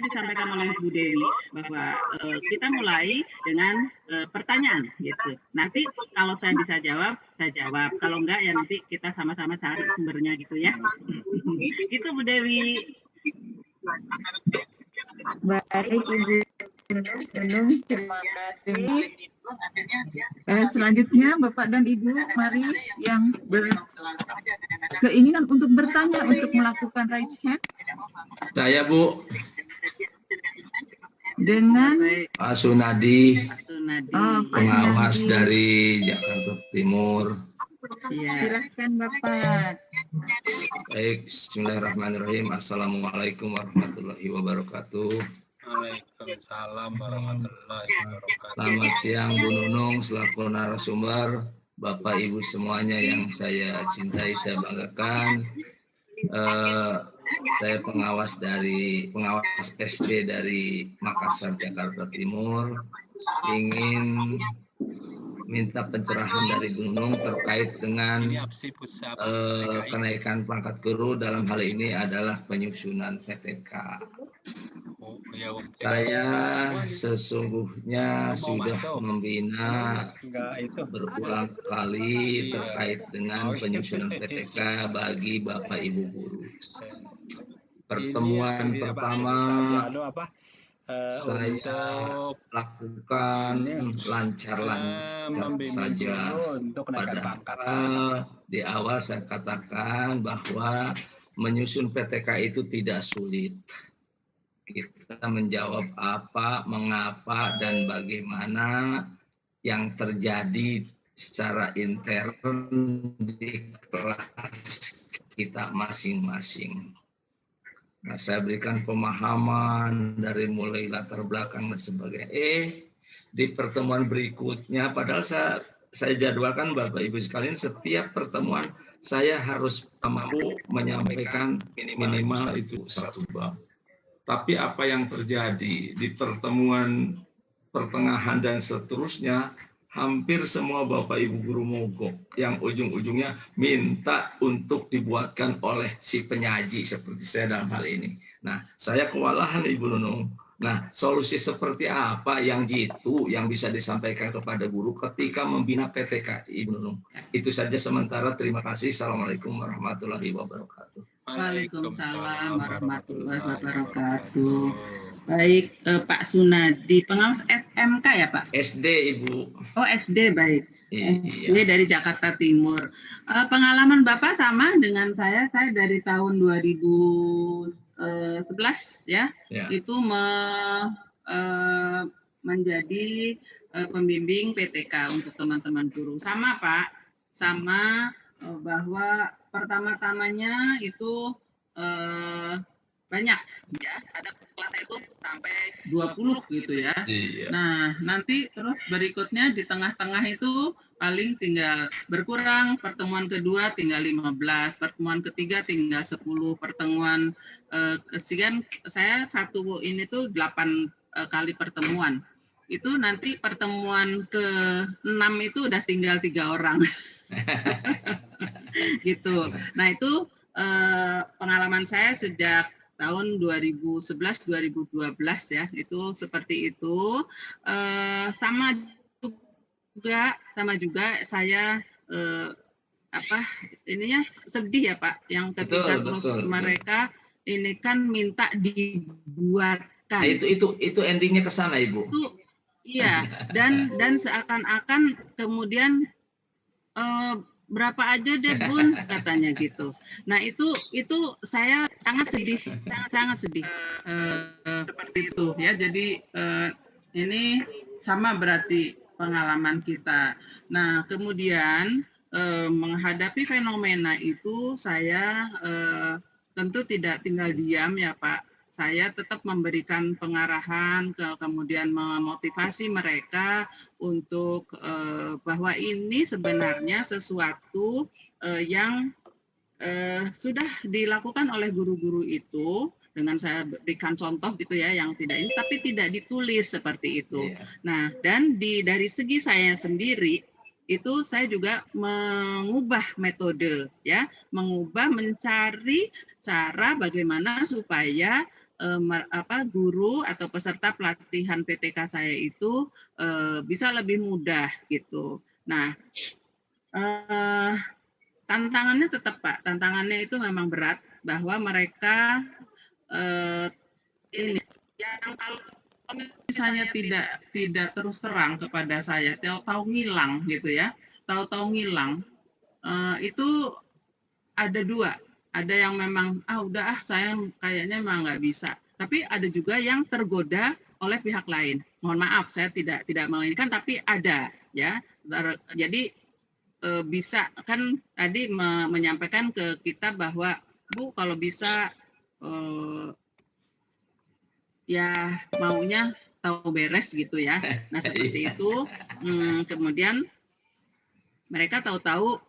disampaikan oleh Bu Dewi bahwa kita mulai dengan pertanyaan gitu. Nanti kalau saya bisa jawab, saya jawab. Kalau enggak ya nanti kita sama-sama cari sumbernya gitu ya. Gitu Bu Dewi. Baik Ibu Nunung, terima kasih. Selanjutnya Bapak dan Ibu, mari yang berkeinginan untuk bertanya, untuk melakukan raise hand. Saya Bu. Dengan Pak Sunadi, pengawas Sunadi dari Jakarta Timur. Silahkan Bapak. Baik, bismillahirrahmanirrahim. Assalamualaikum warahmatullahi wabarakatuh. Waalaikumsalam warahmatullahi wabarakatuh. Selamat siang Bu Nunung selaku narasumber, Bapak Ibu semuanya yang saya cintai, saya banggakan. Saya pengawas SD dari Makassar, Jakarta Timur, ingin minta pencerahan dari Bu Nunung terkait dengan kenaikan pangkat guru, dalam hal ini adalah penyusunan PTK. Saya sesungguhnya sudah membina berulang kali terkait dengan penyusunan PTK bagi Bapak Ibu guru. Pertemuan pertama saya lakukan lancar-lancar saja. Padahal di awal saya katakan bahwa menyusun PTK itu tidak sulit. Kita menjawab apa, mengapa, dan bagaimana yang terjadi secara intern di kelas kita masing-masing. Nah, saya berikan pemahaman dari mulai latar belakang dan sebagainya. Di pertemuan berikutnya, padahal saya jadwalkan Bapak Ibu sekalian, setiap pertemuan saya harus mampu menyampaikan minimal itu satu bab. Tapi apa yang terjadi di pertemuan pertengahan dan seterusnya, hampir semua Bapak Ibu guru mogok yang ujung-ujungnya minta untuk dibuatkan oleh si penyaji seperti saya dalam hal ini. Nah, saya kewalahan Ibu Nunung. Nah, solusi seperti apa yang jitu yang bisa disampaikan kepada guru ketika membina PTK Ibu Nunung? Itu saja sementara. Terima kasih. Assalamualaikum warahmatullahi wabarakatuh. Waalaikumsalam warahmatullahi wabarakatuh. Baik, Pak Sunadi, pengawas SMK ya Pak? SD Ibu. Oh SD, baik. Iya. SD dari Jakarta Timur. Pengalaman Bapak sama dengan saya dari tahun 2011 ya. Itu menjadi pembimbing PTK untuk teman-teman guru. Sama Pak, sama bahwa pertama-tamanya itu banyak ya, ada kelas itu sampai 20 gitu ya. Iya. Nah, nanti terus berikutnya di tengah-tengah itu paling tinggal berkurang, pertemuan kedua tinggal 15, pertemuan ketiga tinggal 10, pertemuan kesian saya satu ini tuh 8 kali pertemuan. Itu nanti pertemuan ke-6 itu udah tinggal 3 orang. Gitu. Nah, itu pengalaman saya sejak tahun 2011-2012 ya, itu seperti itu. Sama juga saya ininya sedih ya Pak, yang ketika mereka ini kan minta dibuatkan. Nah, itu endingnya ke sana Ibu. Iya, dan seakan-akan kemudian berapa aja deh Bun katanya gitu. Nah itu saya sangat sedih seperti itu ya. Jadi ini sama berarti pengalaman kita. Nah kemudian menghadapi fenomena itu saya tentu tidak tinggal diam ya Pak. Saya tetap memberikan pengarahan, kemudian memotivasi mereka untuk bahwa ini sebenarnya sesuatu yang sudah dilakukan oleh guru-guru itu, dengan saya berikan contoh gitu ya, yang tidak ini, tapi tidak ditulis seperti itu. Nah, dan dari segi saya sendiri, itu saya juga mengubah metode, ya, mencari cara bagaimana supaya guru atau peserta pelatihan PTK saya itu bisa lebih mudah gitu. Nah, tantangannya tetap Pak, tantangannya itu memang berat bahwa mereka ini yang kalau misalnya tidak terus terang kepada saya, tahu ngilang gitu ya, tahu ngilang, itu ada dua. Ada yang memang udah saya kayaknya memang nggak bisa. Tapi ada juga yang tergoda oleh pihak lain. Mohon maaf saya tidak menginginkan, tapi ada ya. Jadi bisa kan tadi menyampaikan ke kita bahwa Bu kalau bisa ya maunya tahu beres gitu ya. Nah seperti itu. Kemudian mereka tahu-tahu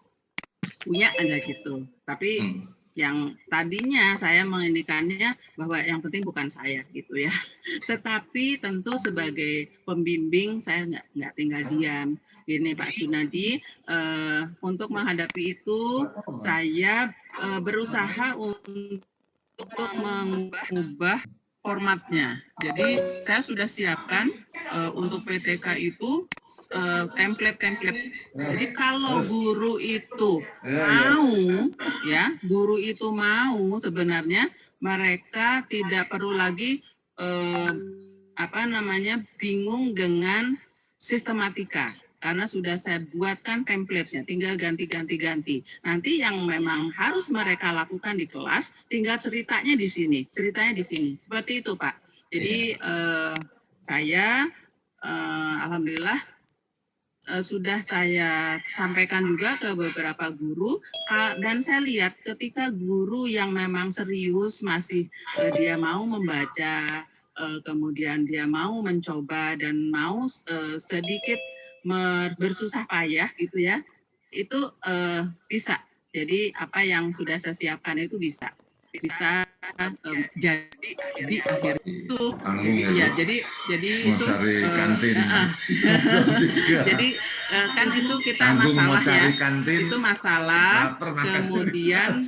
punya aja gitu. Tapi yang tadinya saya menginginkannya bahwa yang penting bukan saya gitu ya. Tetapi tentu sebagai pembimbing saya nggak tinggal diam. Gini Pak Sunadi, untuk menghadapi itu saya berusaha untuk mengubah formatnya. Jadi saya sudah siapkan untuk PTK itu template-template. Jadi kalau guru itu mau sebenarnya mereka tidak perlu lagi bingung dengan sistematika. Karena sudah saya buatkan template-nya, tinggal ganti. Nanti yang memang harus mereka lakukan di kelas, tinggal ceritanya di sini. Seperti itu, Pak. Jadi saya alhamdulillah sudah saya sampaikan juga ke beberapa guru, dan saya lihat ketika guru yang memang serius masih dia mau membaca, kemudian dia mau mencoba dan mau sedikit bersusah payah gitu ya, itu bisa. Jadi apa yang sudah saya siapkan itu bisa jadi di akhir itu ya jadi itu kantin. Jadi kan itu kita masalah ya, itu masalah. Kemudian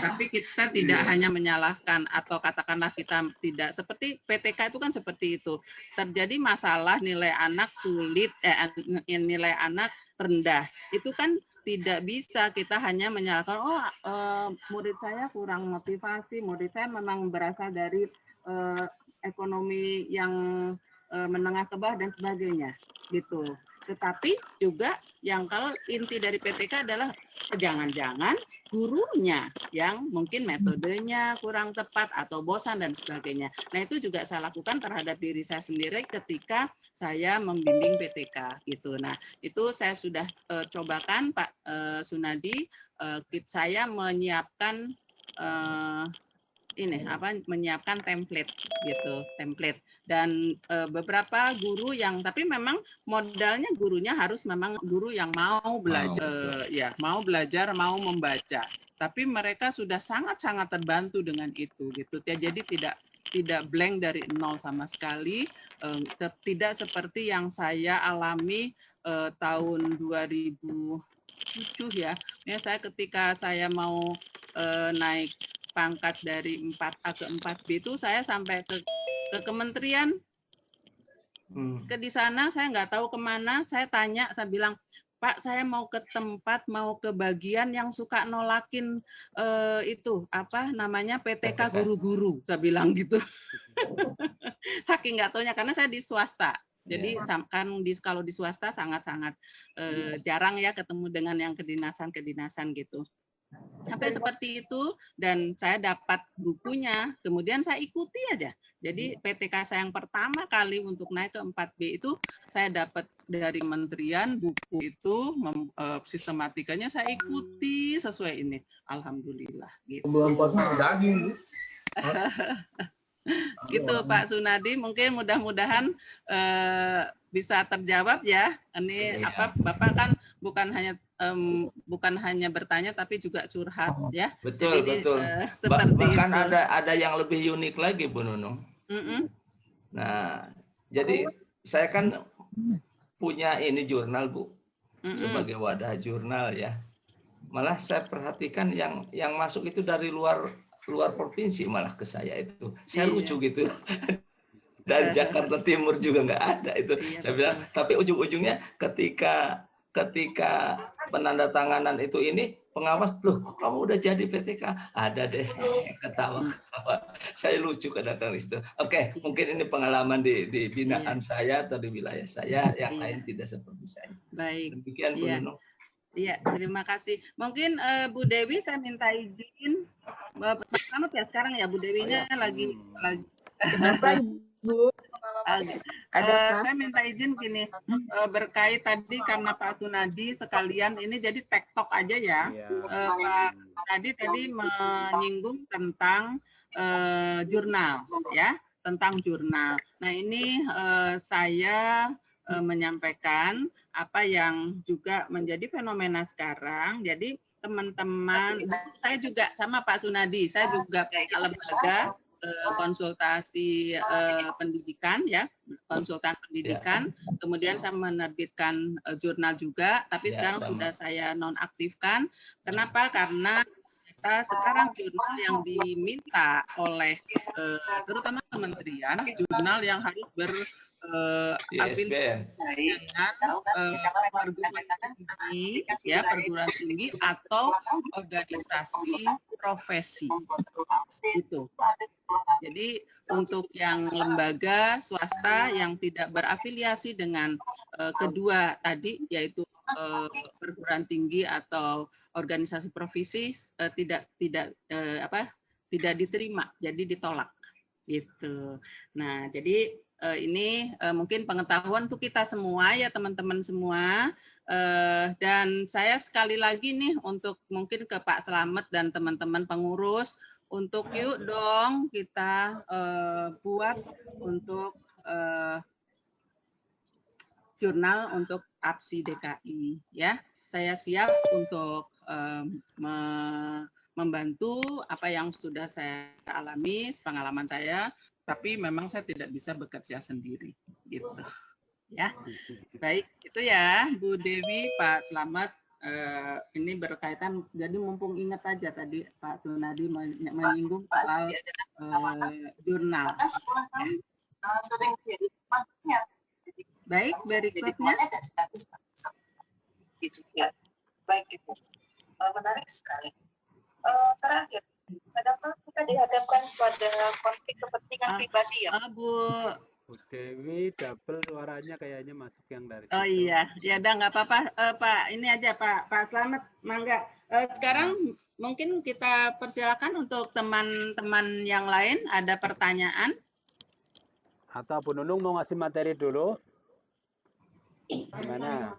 tapi kita tidak hanya menyalahkan atau katakanlah kita tidak seperti PTK itu kan seperti itu, terjadi masalah nilai anak sulit, nilai anak rendah, itu kan tidak bisa kita hanya menyalahkan murid saya kurang motivasi, murid saya memang berasal dari ekonomi yang menengah ke bawah dan sebagainya gitu. Tetapi juga yang kalau inti dari PTK adalah jangan-jangan gurunya yang mungkin metodenya kurang tepat atau bosan dan sebagainya. Nah itu juga saya lakukan terhadap diri saya sendiri ketika saya membimbing PTK gitu. Nah itu saya sudah cobakan Pak Sunadi, saya menyiapkan menyiapkan template gitu, dan beberapa guru yang tapi memang modalnya gurunya harus memang guru yang mau belajar, mau belajar, mau membaca. Tapi mereka sudah sangat-sangat terbantu dengan itu gitu. Jadi tidak blank dari nol sama sekali, tidak seperti yang saya alami tahun 2007 ya. Saya ketika saya mau naik pangkat dari 4A ke 4B itu saya sampai ke kementerian, ke di sana saya nggak tahu kemana, saya tanya, saya bilang, Pak saya mau ke tempat, mau ke bagian yang suka nolakin PTK guru-guru, saya bilang gitu. Saking nggak taunya, karena saya di swasta. Jadi kan kalau di swasta sangat-sangat jarang ya ketemu dengan yang kedinasan gitu. Sampai seperti itu, dan saya dapat bukunya, kemudian saya ikuti aja. Jadi PTK saya yang pertama kali untuk naik ke 4B itu saya dapat dari kementerian buku itu, sistematikanya saya ikuti sesuai ini. Alhamdulillah gitu. Gitu Pak Sunadi, mungkin mudah-mudahan bisa terjawab ya. Ini Bapak kan bukan hanya bertanya tapi juga curhat ya. Betul. Jadi, betul. Bahkan itu. ada yang lebih unik lagi Bu Nunung. Nah, jadi saya kan punya ini jurnal Bu, sebagai wadah jurnal ya. Malah saya perhatikan yang masuk itu dari luar keluar provinsi malah ke saya itu. Saya Iya. lucu gitu. Dari Jakarta Timur juga nggak ada itu. Iya, Saya bilang, tapi ujung-ujungnya ketika penandatanganan itu ini pengawas, loh kok kamu udah jadi PTK? Ada deh, ketawa-ketawa. Saya lucu kadang-kadang itu. Oke, mungkin ini pengalaman di binaan saya atau di wilayah saya, yang lain tidak seperti saya. Baik. Demikian Bu Iya. Nunung. Iya, terima kasih. Mungkin Bu Dewi saya minta izin. Selamat ya sekarang ya Bu Dewinya lagi. Kenapa Ibu? Saya minta izin gini, berkait tadi karena Pak Sunadi sekalian ini jadi tektok aja ya. Pak Sunadi tadi menyinggung tentang jurnal ya, tentang jurnal. Nah ini saya menyampaikan apa yang juga menjadi fenomena sekarang. Jadi teman-teman, saya juga sama Pak Sunadi, saya juga lembaga konsultasi pendidikan ya, konsultan pendidikan. Kemudian saya menerbitkan jurnal juga, tapi sekarang sudah saya nonaktifkan. Kenapa? Karena kita sekarang jurnal yang diminta oleh terutama kementerian, jurnal yang harus berafiliasi dengan perguruan tinggi atau organisasi profesi itu. Jadi untuk yang lembaga swasta yang tidak berafiliasi dengan kedua tadi, yaitu perguruan tinggi atau organisasi profesi, tidak diterima, jadi ditolak gitu. Nah, jadi ini mungkin pengetahuan untuk kita semua ya teman-teman semua. Dan saya sekali lagi nih untuk mungkin ke Pak Slamet dan teman-teman pengurus, untuk yuk dong kita buat untuk jurnal untuk APSI DKI ya. Saya siap untuk membantu apa yang sudah saya alami, pengalaman saya, tapi memang saya tidak bisa bekerja sendiri gitu ya. Baik, itu ya Bu Dewi, Pak Slamet. Ini berkaitan, jadi mumpung ingat aja tadi Pak Sunadi menyinggung soal jurnal. Ya. Baik, berikutnya. Baik, Ibu. Menarik sekali. Terakhir, kadang-kadang kita dihadapkan pada konflik kepentingan pribadi ya. Bu Dewi double suaranya kayaknya masuk yang dari Oh situ. iya, ya udah nggak apa-apa Pak. Ini aja Pak Slamet, mangga. Sekarang mungkin kita persilakan untuk teman-teman yang lain ada pertanyaan. Atau Bu Nunung mau ngasih materi dulu? Gimana?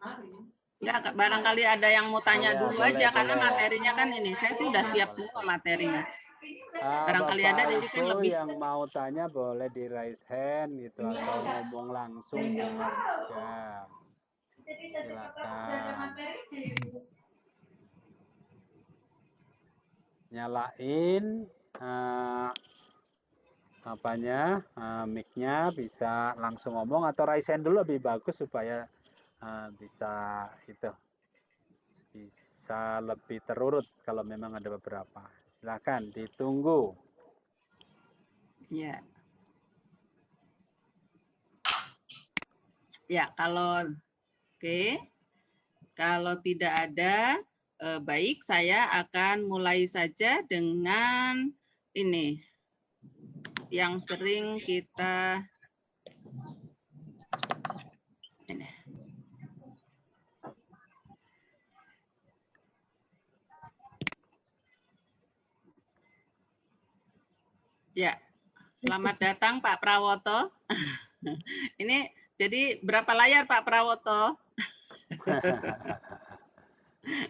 Ya, barangkali ada yang mau tanya dulu aja karena materinya kan ini. Saya sudah siap semua materinya. Barangkali ada, jadi kan lebih yang mau tanya boleh di raise hand gitu atau ngomong langsung ya. Silakan. Nyalain mic-nya, bisa langsung ngomong atau raise hand dulu lebih bagus supaya bisa lebih terurut kalau memang ada beberapa. Silakan ditunggu. Ya. Ya, kalau kalau tidak ada, baik, saya akan mulai saja dengan ini yang sering kita ini. Ya, selamat datang Pak Prawoto. Ini jadi berapa layar Pak Prawoto?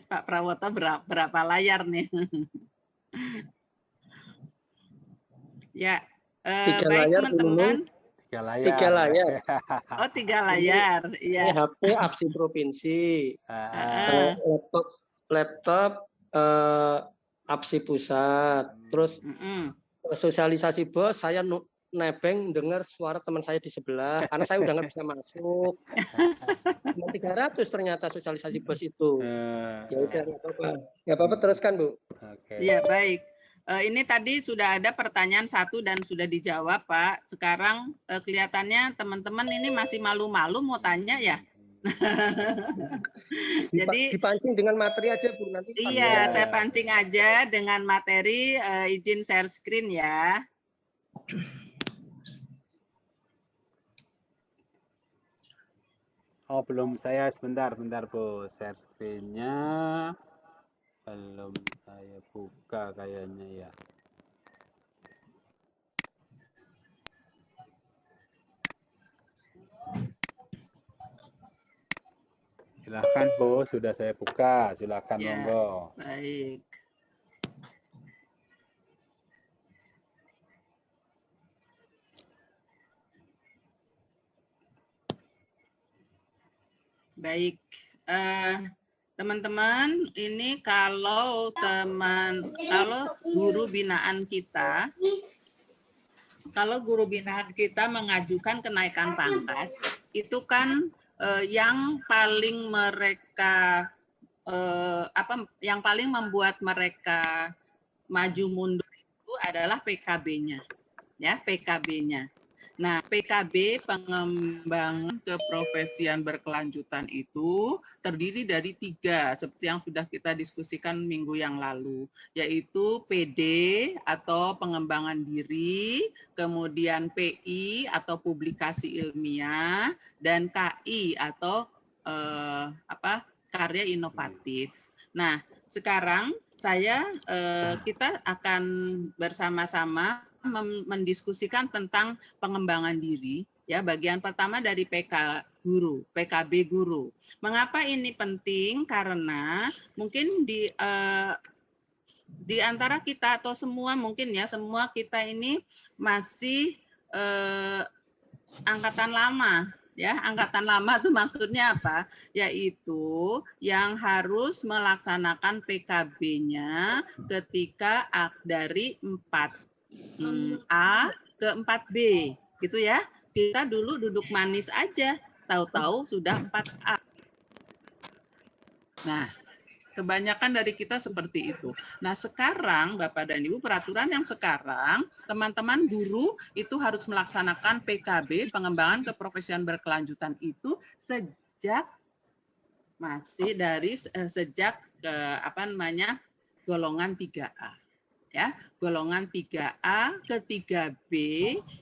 Pak Prawoto berapa layar nih? Ya, baik teman-teman. 3 layar. 3 layar. Oh, 3 layar. Ini HP APSI provinsi. Laptop APSI pusat. Terus sosialisasi bos, saya nebeng dengar suara teman saya di sebelah karena saya udah nggak bisa masuk. Cuma 300 ternyata sosialisasi bos itu. Ya udah nggak apa-apa. Nggak apa-apa, teruskan Bu. Iya, baik. Ini tadi sudah ada pertanyaan 1 dan sudah dijawab, Pak. Sekarang kelihatannya teman-teman ini masih malu-malu mau tanya ya. Jadi dipancing dengan materi aja Bu nanti. Iya, saya pancing aja dengan materi. Izin share screen ya. Oh belum, saya sebentar Bu, share screen-nya belum saya buka kayaknya ya. Silakan Bu, sudah saya buka, silakan Ya, monggo. baik. Baik, teman-teman, ini kalau guru binaan kita, mengajukan kenaikan pangkat, itu kan yang paling membuat mereka maju mundur itu adalah PKB-nya, ya PKB-nya. Nah, PKB pengembangan keprofesian berkelanjutan itu terdiri dari 3, seperti yang sudah kita diskusikan minggu yang lalu, yaitu PD atau pengembangan diri, kemudian PI atau publikasi ilmiah, dan KI atau karya inovatif. Nah, sekarang kita akan bersama-sama mendiskusikan tentang pengembangan diri, ya. Bagian pertama dari PKB guru. Mengapa ini penting? Karena mungkin di antara kita atau semua kita ini masih angkatan lama. Ya, angkatan lama itu maksudnya apa? Yaitu yang harus melaksanakan PKB-nya ketika dari 4A ke 4B, gitu ya. Kita dulu duduk manis aja, tahu-tahu sudah 4A. Nah, kebanyakan dari kita seperti itu. Nah, sekarang Bapak dan Ibu, peraturan yang sekarang, teman-teman guru itu harus melaksanakan PKB, pengembangan keprofesian berkelanjutan itu sejak golongan 3A. Ya, golongan 3A ke 3B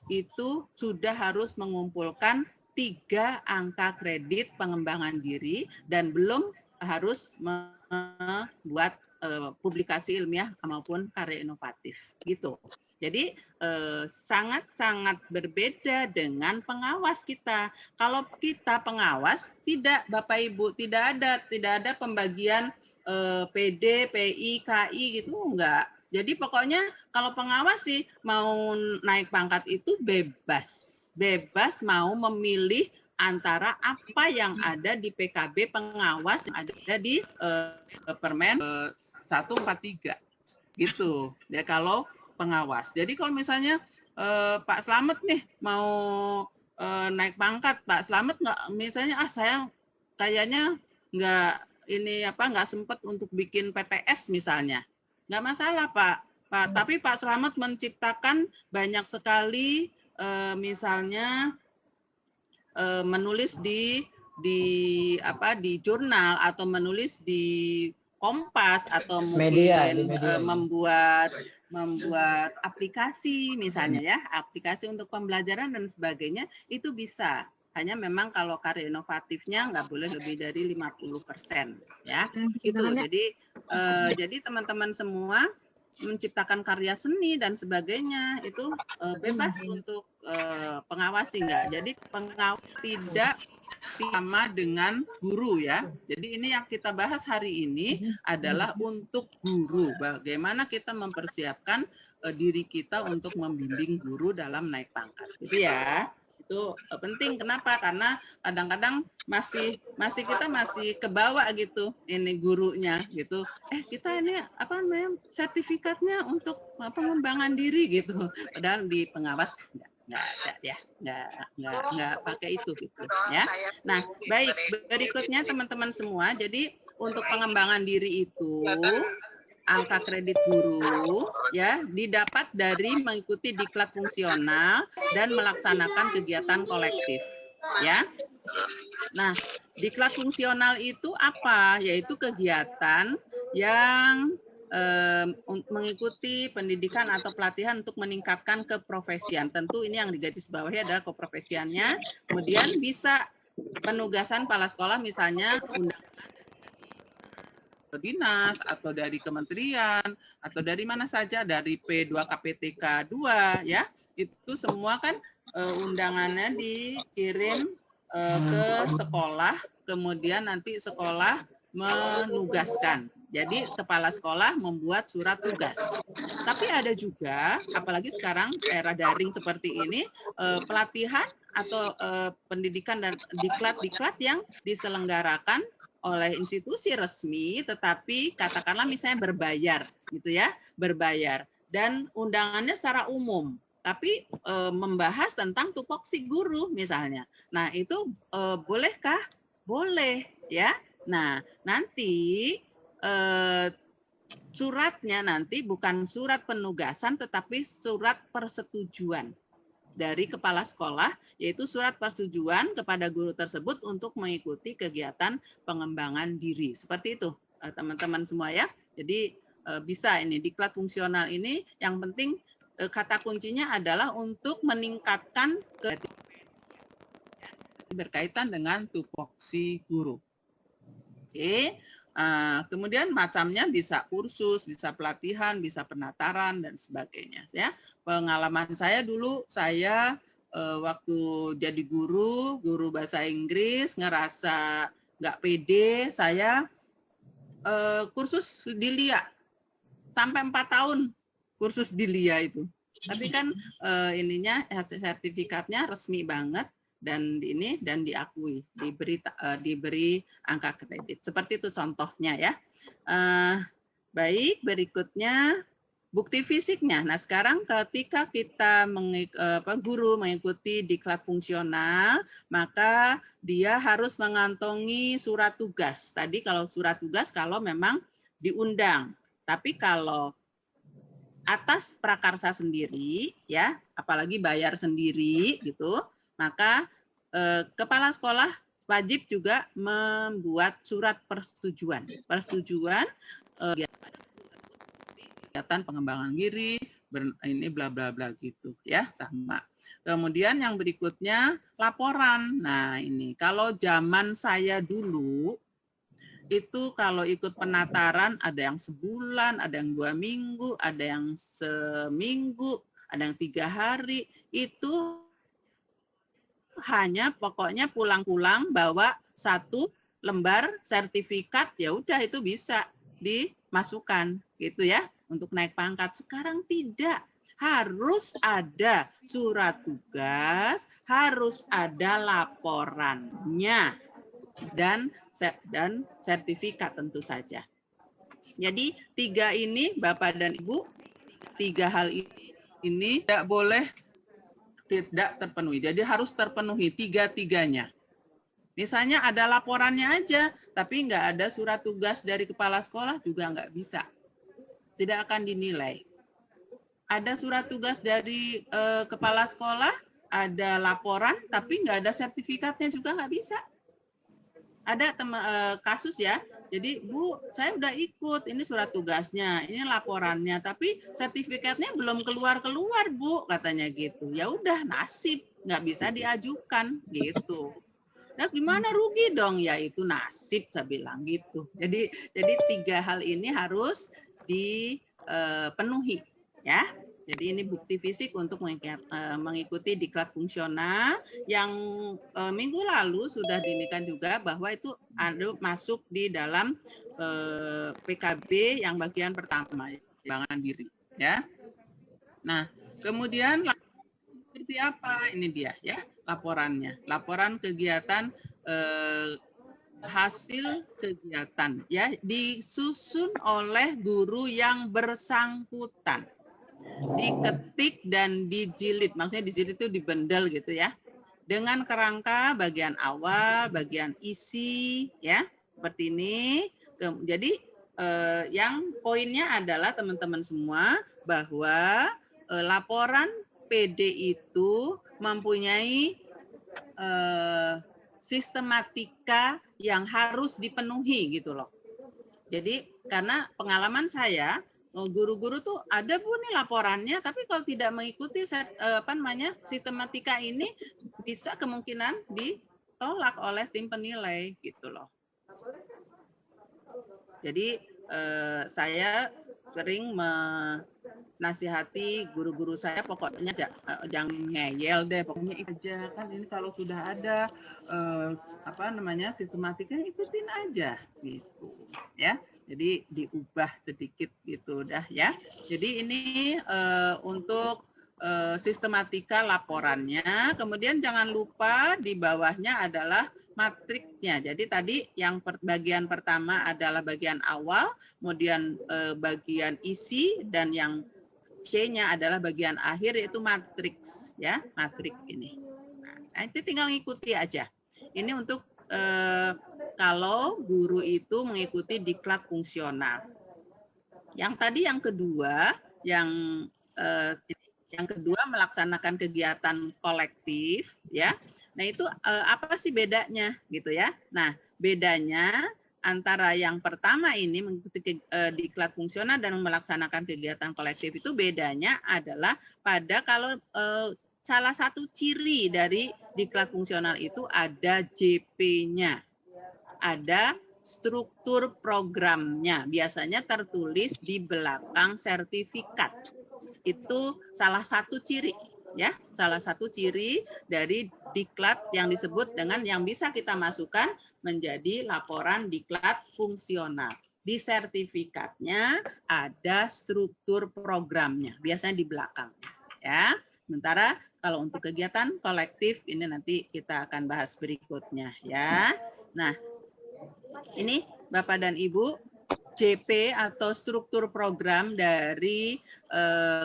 itu sudah harus mengumpulkan 3 angka kredit pengembangan diri dan belum harus membuat publikasi ilmiah maupun karya inovatif gitu. Jadi sangat-sangat berbeda dengan pengawas kita. Kalau kita pengawas, tidak Bapak Ibu, tidak ada pembagian PD, PI, KI gitu, enggak. Jadi pokoknya kalau pengawas sih mau naik pangkat itu bebas mau memilih antara apa yang ada di PKB pengawas yang ada di Permen 143 gitu. Ya kalau pengawas. Jadi kalau misalnya Pak Slamet nih mau naik pangkat, Pak Slamet nggak misalnya saya kayaknya nggak sempat untuk bikin PTS misalnya. Nggak masalah Pak. Tapi Pak Slamet menciptakan banyak sekali misalnya menulis di jurnal atau menulis di Kompas atau mungkin membuat aplikasi misalnya ya, aplikasi untuk pembelajaran dan sebagainya, itu bisa. Hanya memang kalau karya inovatifnya nggak boleh lebih dari 50% ya. Itu. Jadi teman-teman semua menciptakan karya seni dan sebagainya itu bebas untuk pengawasi nggak. Jadi pengawas tidak sama dengan guru ya. Jadi ini yang kita bahas hari ini adalah untuk guru. Bagaimana kita mempersiapkan diri kita untuk membimbing guru dalam naik pangkat. Gitu ya. Itu penting. Kenapa? Karena kadang-kadang kita masih kebawa gitu ini gurunya gitu. Kita ini sertifikatnya untuk pengembangan diri gitu. Padahal di pengawas nggak pakai itu gitu ya. Nah, baik, berikutnya teman-teman semua. Jadi untuk pengembangan diri itu angka kredit guru ya didapat dari mengikuti diklat fungsional dan melaksanakan kegiatan kolektif ya. Nah, diklat fungsional itu apa? Yaitu kegiatan yang mengikuti pendidikan atau pelatihan untuk meningkatkan keprofesian. Tentu ini yang digarisbawahi adalah keprofesiannya. Kemudian bisa penugasan kepala sekolah misalnya undangan dinas atau dari kementerian atau dari mana saja, dari P2 KPTK 2 ya, itu semua kan undangannya dikirim ke sekolah, kemudian nanti sekolah menugaskan. Jadi kepala sekolah membuat surat tugas. Tapi ada juga, apalagi sekarang era daring seperti ini, pelatihan atau pendidikan dan diklat-diklat yang diselenggarakan oleh institusi resmi, tetapi katakanlah misalnya berbayar, gitu ya, berbayar, dan undangannya secara umum, tapi membahas tentang tupoksi guru misalnya. Nah itu bolehkah? Boleh ya. Nah nanti suratnya nanti bukan surat penugasan, tetapi surat persetujuan dari kepala sekolah, yaitu surat persetujuan kepada guru tersebut untuk mengikuti kegiatan pengembangan diri. Seperti itu, teman-teman semua ya. Jadi bisa ini diklat fungsional ini, yang penting kata kuncinya adalah untuk meningkatkan berkaitan dengan tupoksi guru. Oke. Kemudian macamnya bisa kursus, bisa pelatihan, bisa penataran dan sebagainya ya. Pengalaman saya dulu, saya waktu jadi guru bahasa Inggris, ngerasa nggak pede, saya kursus di LIA sampai 4 tahun kursus di LIA itu. Tapi kan ininya sertifikatnya resmi banget dan ini dan diakui, diberi angka kredit. Seperti itu contohnya ya. Baik, berikutnya bukti fisiknya. Nah, sekarang ketika kita guru mengikuti diklat fungsional, maka dia harus mengantongi surat tugas. Tadi kalau surat tugas kalau memang diundang. Tapi kalau atas prakarsa sendiri ya, apalagi bayar sendiri gitu, maka kepala sekolah wajib juga membuat surat persetujuan. Persetujuan kegiatan pengembangan diri, ini bla bla bla gitu ya, sama. Kemudian yang berikutnya laporan. Nah, ini kalau zaman saya dulu itu kalau ikut penataran ada yang sebulan, ada yang 2 minggu, ada yang seminggu, ada yang 3 hari, itu hanya pokoknya pulang-pulang bawa 1 lembar sertifikat, ya udah itu bisa dimasukkan gitu ya untuk naik pangkat. Sekarang tidak, harus ada surat tugas, harus ada laporannya dan sertifikat tentu saja. Jadi 3 ini Bapak dan Ibu, 3 hal ini tidak boleh tidak terpenuhi. Jadi harus terpenuhi 3-tiganya. Misalnya ada laporannya aja, tapi nggak ada surat tugas dari kepala sekolah juga nggak bisa. Tidak akan dinilai. Ada surat tugas dari kepala sekolah, ada laporan, tapi nggak ada sertifikatnya juga nggak bisa. Ada kasus ya, jadi Bu, saya udah ikut, ini surat tugasnya, ini laporannya, tapi sertifikatnya belum keluar Bu, katanya gitu. Ya udah nasib, nggak bisa diajukan gitu. Nah gimana, rugi dong, ya itu nasib saya bilang gitu. Jadi 3 hal ini harus dipenuhi ya. Jadi ini bukti fisik untuk mengikuti diklat fungsional yang minggu lalu sudah diinikan juga bahwa itu masuk di dalam PKB yang bagian pertama, pengembangan diri ya. Nah, kemudian seperti apa? Ini dia ya laporannya. Laporan kegiatan hasil kegiatan ya disusun oleh guru yang bersangkutan. Diketik dan dijilid, maksudnya dijilid itu dibendel gitu ya, dengan kerangka bagian awal, bagian isi ya, seperti ini. Jadi yang poinnya adalah teman-teman semua bahwa laporan PD itu mempunyai sistematika yang harus dipenuhi gitu loh. Jadi karena pengalaman saya, guru-guru tuh ada Bu nih laporannya, tapi kalau tidak mengikuti sistematika ini bisa kemungkinan ditolak oleh tim penilai gitu loh. Jadi saya sering menasihati guru-guru saya, pokoknya jangan ngeyel deh, pokoknya itu aja kan, ini kalau sudah ada sistematika ikutin aja gitu ya. Jadi diubah sedikit gitu dah ya. Jadi ini untuk sistematika laporannya. Kemudian jangan lupa di bawahnya adalah matriksnya. Jadi tadi yang bagian pertama adalah bagian awal, kemudian bagian isi, dan yang C-nya adalah bagian akhir, yaitu matriks ya, matriks ini. Nah, itu tinggal ngikuti aja. Ini untuk kalau guru itu mengikuti diklat fungsional. Yang tadi yang kedua, yang kedua melaksanakan kegiatan kolektif ya. Nah, itu apa sih bedanya gitu ya? Nah, bedanya antara yang pertama ini mengikuti diklat fungsional dan melaksanakan kegiatan kolektif itu bedanya adalah pada kalau salah satu ciri dari diklat fungsional itu ada JP-nya. Ada struktur programnya, biasanya tertulis di belakang sertifikat. Itu salah satu ciri ya, salah satu ciri dari diklat yang disebut dengan yang bisa kita masukkan menjadi laporan diklat fungsional. Di sertifikatnya ada struktur programnya, biasanya di belakang ya. Sementara kalau untuk kegiatan kolektif ini nanti kita akan bahas berikutnya ya. Nah, ini Bapak dan Ibu, JP atau struktur program dari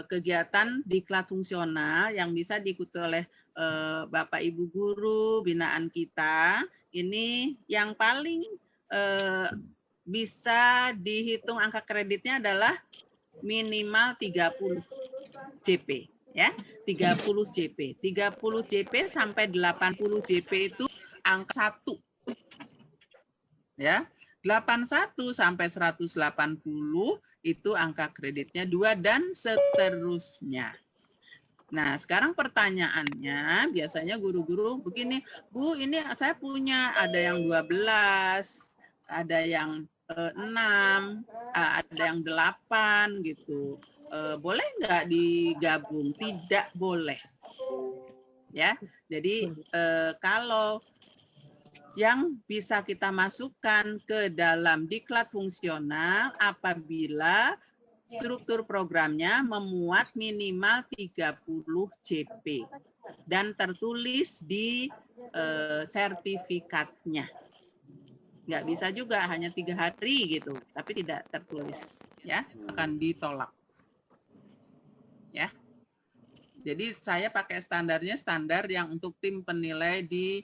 kegiatan diklat fungsional yang bisa diikuti oleh Bapak Ibu guru binaan kita. Ini yang paling bisa dihitung angka kreditnya adalah minimal 30 JP ya. 30 JP. 30 JP sampai 80 JP itu angka 1. Ya. 81 sampai 180 itu angka kreditnya 2 dan seterusnya. Nah, sekarang pertanyaannya biasanya guru-guru begini, Bu, ini saya punya ada yang 12, ada yang 6, ada yang 8 gitu. Boleh nggak digabung? Tidak boleh. Ya. Jadi kalau yang bisa kita masukkan ke dalam diklat fungsional apabila struktur programnya memuat minimal 30 JP dan tertulis di sertifikatnya. Nggak bisa juga hanya 3 hari gitu, tapi tidak tertulis, ya, akan ditolak. Ya. Jadi saya pakai standarnya standar yang untuk tim penilai di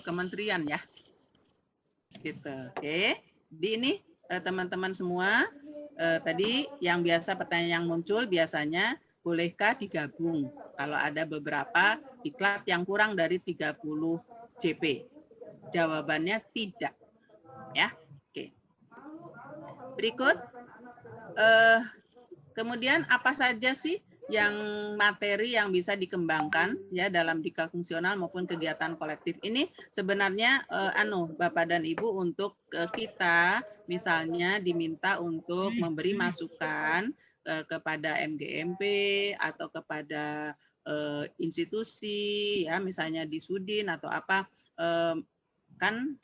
kementerian ya, gitu. Oke, di ini teman-teman semua tadi yang biasa pertanyaan yang muncul biasanya bolehkah digabung kalau ada beberapa diklat yang kurang dari 30 JP? Jawabannya tidak, ya. Oke. Berikut, kemudian apa saja sih yang materi yang bisa dikembangkan ya dalam diklat fungsional maupun kegiatan kolektif ini sebenarnya Bapak dan Ibu untuk kita misalnya diminta untuk memberi masukan kepada MGMP atau kepada institusi ya misalnya di Sudin atau apa kan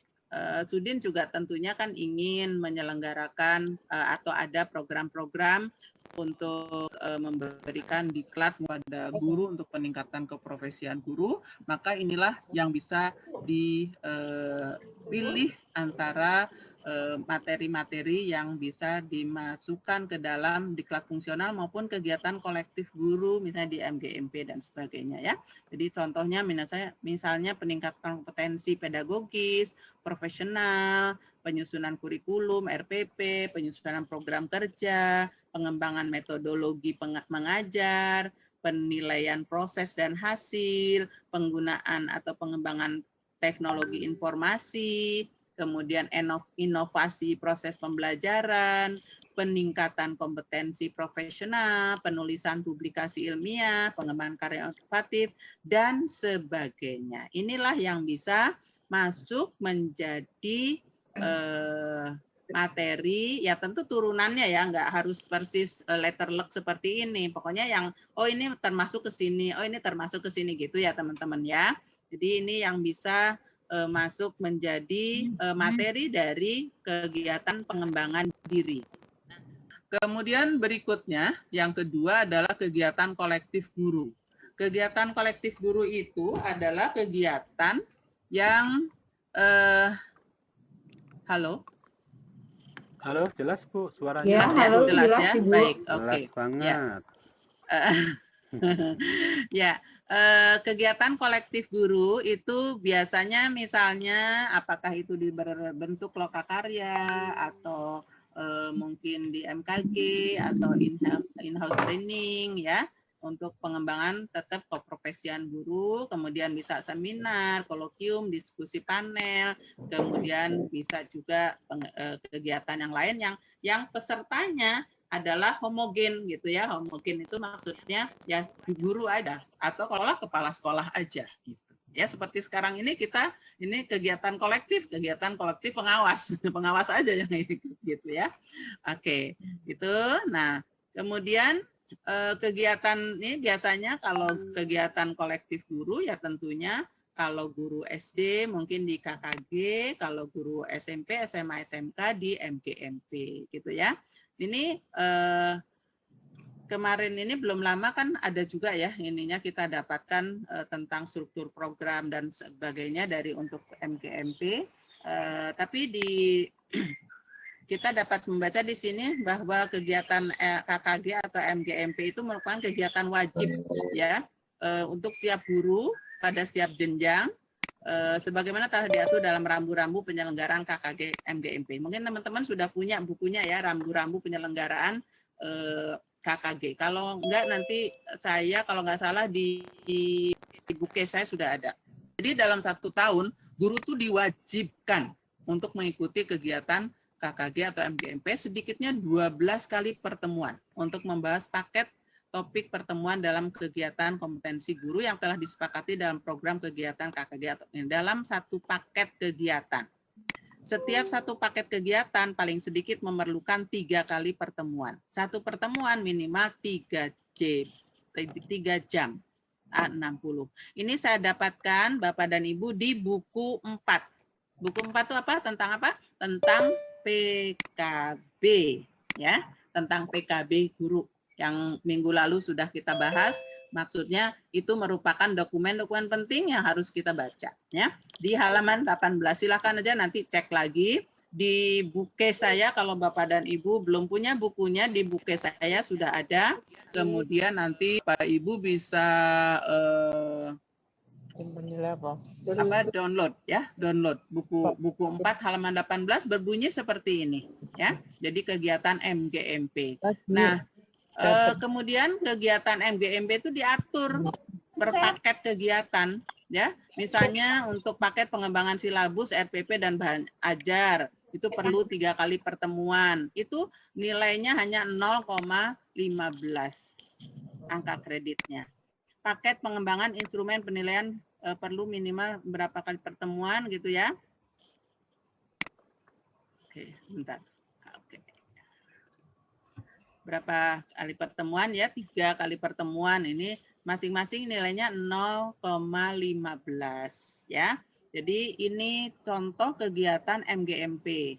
Sudin juga tentunya kan ingin menyelenggarakan atau ada program-program untuk memberikan diklat kepada guru untuk peningkatan keprofesian guru, maka inilah yang bisa dipilih antara materi-materi yang bisa dimasukkan ke dalam diklat fungsional maupun kegiatan kolektif guru misalnya di MGMP dan sebagainya ya. Jadi contohnya misalnya peningkatan kompetensi pedagogis, profesional, penyusunan kurikulum, RPP, penyusunan program kerja, pengembangan metodologi mengajar, penilaian proses dan hasil, penggunaan atau pengembangan teknologi informasi, kemudian inovasi proses pembelajaran, peningkatan kompetensi profesional, penulisan publikasi ilmiah, pengembangan karya inovatif, dan sebagainya. Inilah yang bisa masuk menjadi materi, ya tentu turunannya ya, nggak harus persis letter luck seperti ini. Pokoknya yang, oh ini termasuk ke sini, oh ini termasuk ke sini gitu ya teman-teman ya. Jadi ini yang bisa masuk menjadi materi dari kegiatan pengembangan diri. Kemudian berikutnya, yang kedua adalah kegiatan kolektif guru. Kegiatan kolektif guru itu adalah kegiatan yang halo? Halo, jelas Bu suaranya? Ya, halo, jelas jelas, ya. Ibu. Baik, Jelas oke. banget. Ya, kegiatan kolektif guru itu biasanya misalnya apakah itu berbentuk lokakarya atau mungkin di MKG atau in-house training ya, untuk pengembangan tetap keprofesian guru, kemudian bisa seminar, kolokium, diskusi panel, kemudian bisa juga kegiatan yang lain yang pesertanya adalah homogen gitu ya. Homogen itu maksudnya ya guru ada atau kalau kepala sekolah aja gitu. Ya seperti sekarang ini kita ini kegiatan kolektif pengawas, pengawas aja yang ini gitu ya. Oke, itu. Nah, kemudian kegiatan ini biasanya kalau kegiatan kolektif guru ya tentunya kalau guru SD mungkin di KKG, kalau guru SMP, SMA, SMK di MGMP gitu ya. Ini kemarin ini belum lama kan ada juga ya ininya kita dapatkan tentang struktur program dan sebagainya dari untuk MGMP. Tapi kita dapat membaca di sini bahwa kegiatan KKG atau MGMP itu merupakan kegiatan wajib ya untuk setiap guru pada setiap jenjang. Sebagaimana telah diatur dalam rambu-rambu penyelenggaraan KKG MGMP. Mungkin teman-teman sudah punya bukunya ya, rambu-rambu penyelenggaraan KKG. Kalau enggak nanti saya kalau nggak salah di buku saya sudah ada. Jadi dalam 1 tahun guru tuh diwajibkan untuk mengikuti kegiatan KKG atau MGMP sedikitnya 12 kali pertemuan untuk membahas paket topik pertemuan dalam kegiatan kompetensi guru yang telah disepakati dalam program kegiatan KKG atau dalam 1 paket kegiatan. Setiap 1 paket kegiatan paling sedikit memerlukan 3 kali pertemuan. 1 pertemuan minimal 3 jam. 60. Ini saya dapatkan Bapak dan Ibu di buku 4. Buku 4 itu apa? Tentang apa? Tentang PKB ya, tentang PKB guru yang minggu lalu sudah kita bahas. Maksudnya itu merupakan dokumen-dokumen penting yang harus kita baca ya. Di halaman 18 silakan aja nanti cek lagi di buku saya. Kalau Bapak dan Ibu belum punya bukunya, di buku saya sudah ada. Kemudian nanti Pak Ibu bisa download ya, download buku 4 halaman 18 berbunyi seperti ini ya. Jadi kegiatan MGMP. Nah, kemudian kegiatan MGMP itu diatur per paket kegiatan ya. Misalnya untuk paket pengembangan silabus, RPP dan bahan ajar itu perlu 3 kali pertemuan. Itu nilainya hanya 0,15 angka kreditnya. Paket pengembangan instrumen penilaian perlu minimal berapa kali pertemuan gitu ya. Oke, sebentar. Oke. Berapa kali pertemuan ya? 3 kali pertemuan. Ini masing-masing nilainya 0,15 ya. Jadi ini contoh kegiatan MGMP.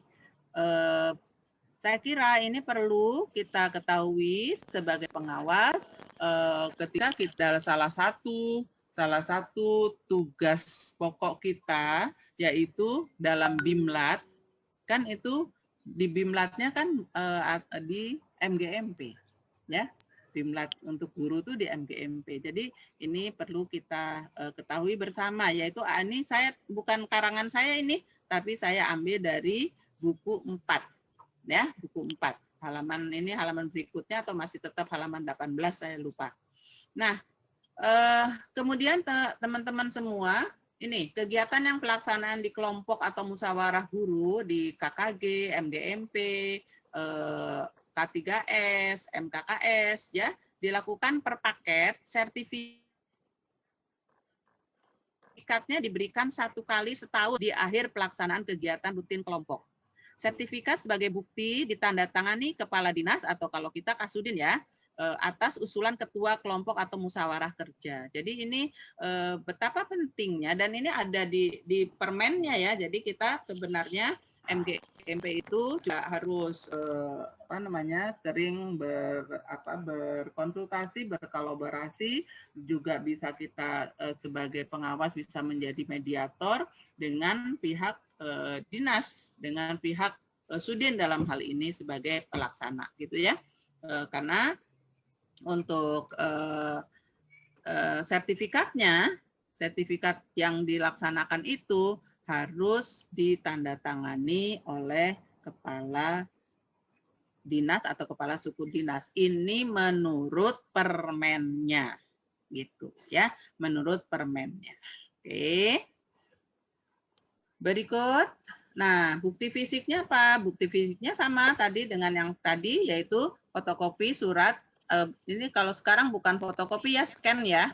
Saya kira ini perlu kita ketahui sebagai pengawas ketika kita salah satu tugas pokok kita yaitu dalam BIMLAT kan itu di BIMLAT-nya kan di MGMP ya. BIMLAT untuk guru itu di MGMP. Jadi ini perlu kita ketahui bersama, yaitu ini saya bukan karangan saya ini, tapi saya ambil dari buku 4 ya, buku 4. Halaman ini halaman berikutnya atau masih tetap halaman 18 saya lupa. Nah, kemudian teman-teman semua, ini kegiatan yang pelaksanaan di kelompok atau musyawarah guru di KKG, MGMP, K3S, MKKS ya, dilakukan per paket. Sertifikatnya diberikan 1 kali setahun di akhir pelaksanaan kegiatan rutin kelompok. Sertifikat sebagai bukti ditandatangani kepala dinas atau kalau kita Kasudin ya, atas usulan ketua kelompok atau musyawarah kerja. Jadi ini betapa pentingnya, dan ini ada di permennya ya. Jadi kita sebenarnya MGMP itu juga harus sering berkonsultasi, berkolaborasi, juga bisa kita sebagai pengawas bisa menjadi mediator dengan pihak dinas, dengan pihak Sudin dalam hal ini sebagai pelaksana gitu ya. Karena untuk sertifikat yang dilaksanakan itu harus ditandatangani oleh kepala dinas atau kepala suku dinas. Ini menurut permennya, gitu ya, menurut permennya. Oke. Berikut. Nah, bukti fisiknya apa? Bukti fisiknya sama tadi dengan yang tadi, yaitu fotokopi surat. Ini kalau sekarang bukan fotokopi ya, scan ya.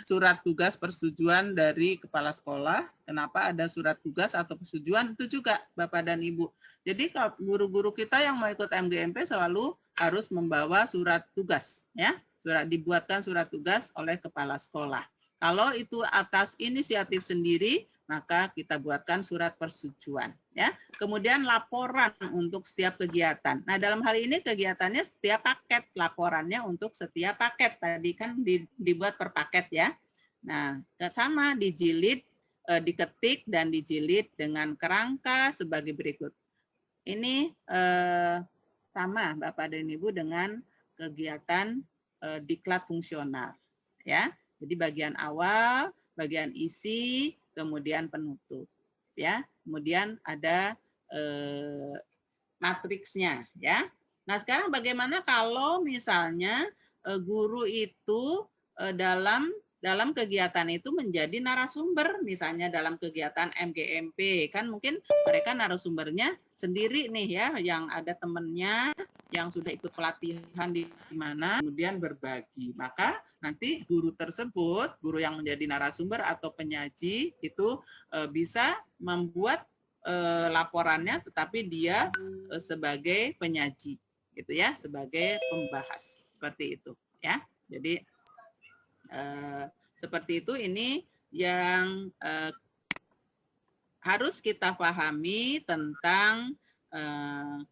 Surat tugas persetujuan dari kepala sekolah. Kenapa ada surat tugas atau persetujuan? Itu juga Bapak dan Ibu. Jadi kalau guru-guru kita yang mau ikut MGMP selalu harus membawa surat tugas, ya. Dibuatkan surat tugas oleh kepala sekolah. Kalau itu atas inisiatif sendiri, maka kita buatkan surat persetujuan, ya. Kemudian laporan untuk setiap kegiatan. Nah, dalam hal ini kegiatannya setiap paket, laporannya untuk setiap paket. Tadi kan dibuat per paket ya. Nah, sama dijilid, diketik dan dijilid dengan kerangka sebagai berikut. Ini sama Bapak dan Ibu dengan kegiatan diklat fungsional, ya. Jadi bagian awal, bagian isi, kemudian penutup, ya. Kemudian ada matriksnya, ya. Nah, sekarang bagaimana kalau misalnya guru itu dalam kegiatan itu menjadi narasumber, misalnya dalam kegiatan MGMP, kan mungkin mereka narasumbernya sendiri nih ya, yang ada temennya yang sudah ikut pelatihan di mana, kemudian berbagi. Maka nanti guru tersebut, guru yang menjadi narasumber atau penyaji itu bisa membuat laporannya, tetapi dia sebagai penyaji, gitu ya, sebagai pembahas, seperti itu, ya. Jadi seperti itu, ini yang harus kita pahami tentang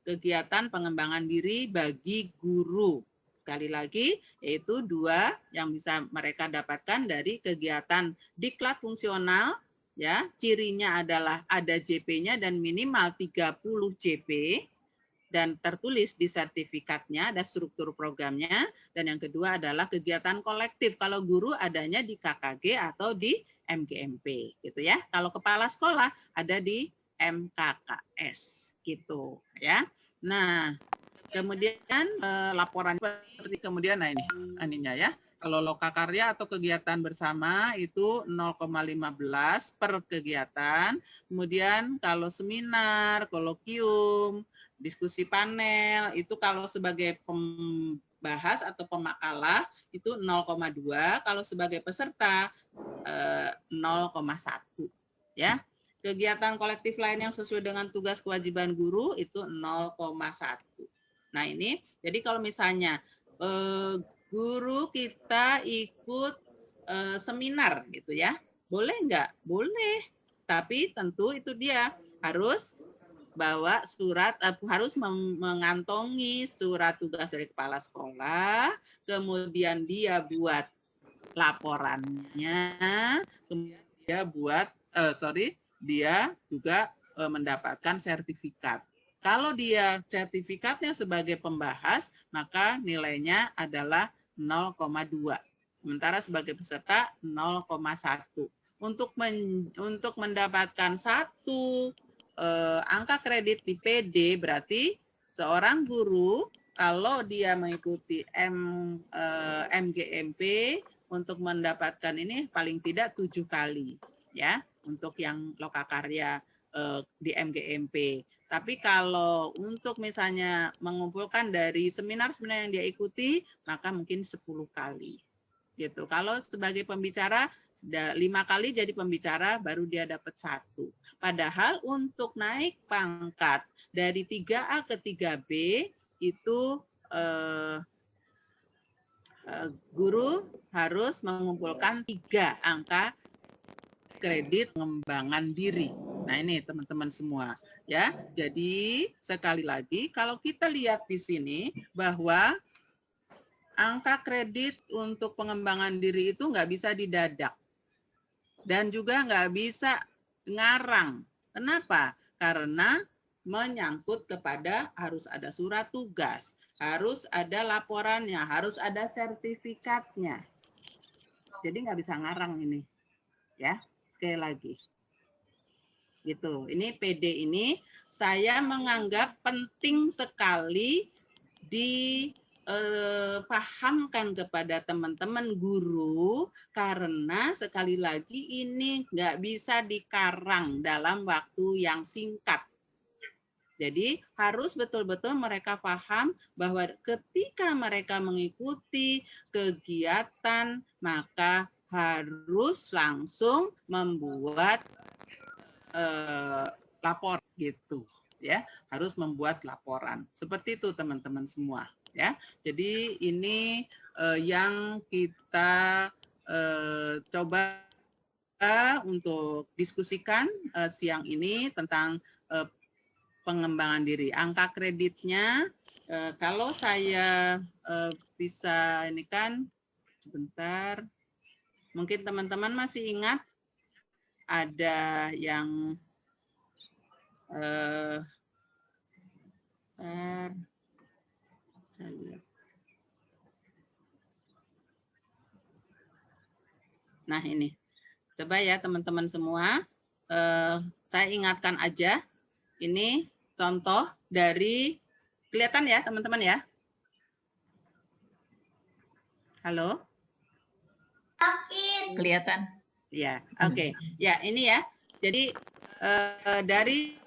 kegiatan pengembangan diri bagi guru. Sekali lagi, yaitu 2 yang bisa mereka dapatkan dari kegiatan diklat fungsional, ya. Cirinya adalah ada JP-nya dan minimal 30 JP. Dan tertulis di sertifikatnya, ada struktur programnya. Dan yang kedua adalah kegiatan kolektif. Kalau guru adanya di KKG atau di MGMP, gitu ya. Kalau kepala sekolah ada di MKKS, gitu ya. Nah, kemudian laporan seperti kemudian, nah ini aninya ya. Kalau lokakarya atau kegiatan bersama itu 0,15 per kegiatan. Kemudian kalau seminar, kolokium, diskusi panel, itu kalau sebagai pembahas atau pemakalah itu 0,2, kalau sebagai peserta 0,1, ya. Kegiatan kolektif lain yang sesuai dengan tugas kewajiban guru itu 0,1. Nah, ini jadi kalau misalnya guru kita ikut seminar gitu ya, boleh nggak? Boleh, tapi tentu itu dia harus bawa surat, harus mengantongi surat tugas dari kepala sekolah, kemudian dia buat laporannya, kemudian dia buat, dia juga mendapatkan sertifikat. Kalau dia sertifikatnya sebagai pembahas, maka nilainya adalah 0,2. Sementara sebagai peserta 0,1. Untuk mendapatkan 1 angka kredit di PD berarti seorang guru kalau dia mengikuti MGMP untuk mendapatkan ini paling tidak 7 kali ya untuk yang lokakarya di MGMP. Tapi kalau untuk misalnya mengumpulkan dari seminar-seminar yang dia ikuti, maka mungkin 10 kali. Gitu. Kalau sebagai pembicara 5 kali jadi pembicara baru dia dapat 1. Padahal untuk naik pangkat dari 3A ke 3B itu guru harus mengumpulkan 3 angka kredit pengembangan diri. Nah, ini teman-teman semua ya. Jadi sekali lagi kalau kita lihat di sini bahwa angka kredit untuk pengembangan diri itu nggak bisa didadak dan juga nggak bisa ngarang. Kenapa? Karena menyangkut kepada harus ada surat tugas, harus ada laporannya, harus ada sertifikatnya. Jadi nggak bisa ngarang ini, ya. Sekali lagi, gitu. Ini PD ini saya menganggap penting sekali dipahamkan kepada teman-teman guru karena sekali lagi ini nggak bisa dikarang dalam waktu yang singkat. Jadi harus betul-betul mereka paham bahwa ketika mereka mengikuti kegiatan maka harus langsung membuat lapor gitu ya, harus membuat laporan. Seperti itu teman-teman semua ya. Jadi ini yang kita coba untuk diskusikan siang ini tentang pengembangan diri. Angka kreditnya kalau saya bisa ini kan sebentar. Mungkin teman-teman masih ingat ada yang nah ini coba ya teman-teman semua, saya ingatkan aja ini contoh dari kelihatan ya teman-teman ya. Halo? Kelihatan. Ya, oke. Ya, ini ya. Jadi dari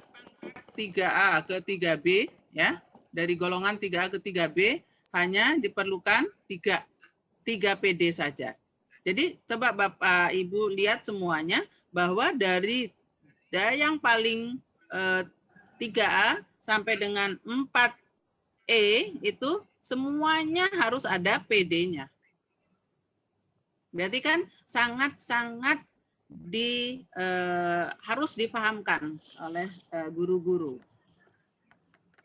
3A ke 3B ya, dari golongan 3A ke 3B hanya diperlukan 3 PD saja. Jadi coba Bapak Ibu lihat semuanya bahwa dari yang paling 3A sampai dengan 4E itu semuanya harus ada PD-nya. Berarti kan sangat-sangat harus dipahamkan oleh guru-guru.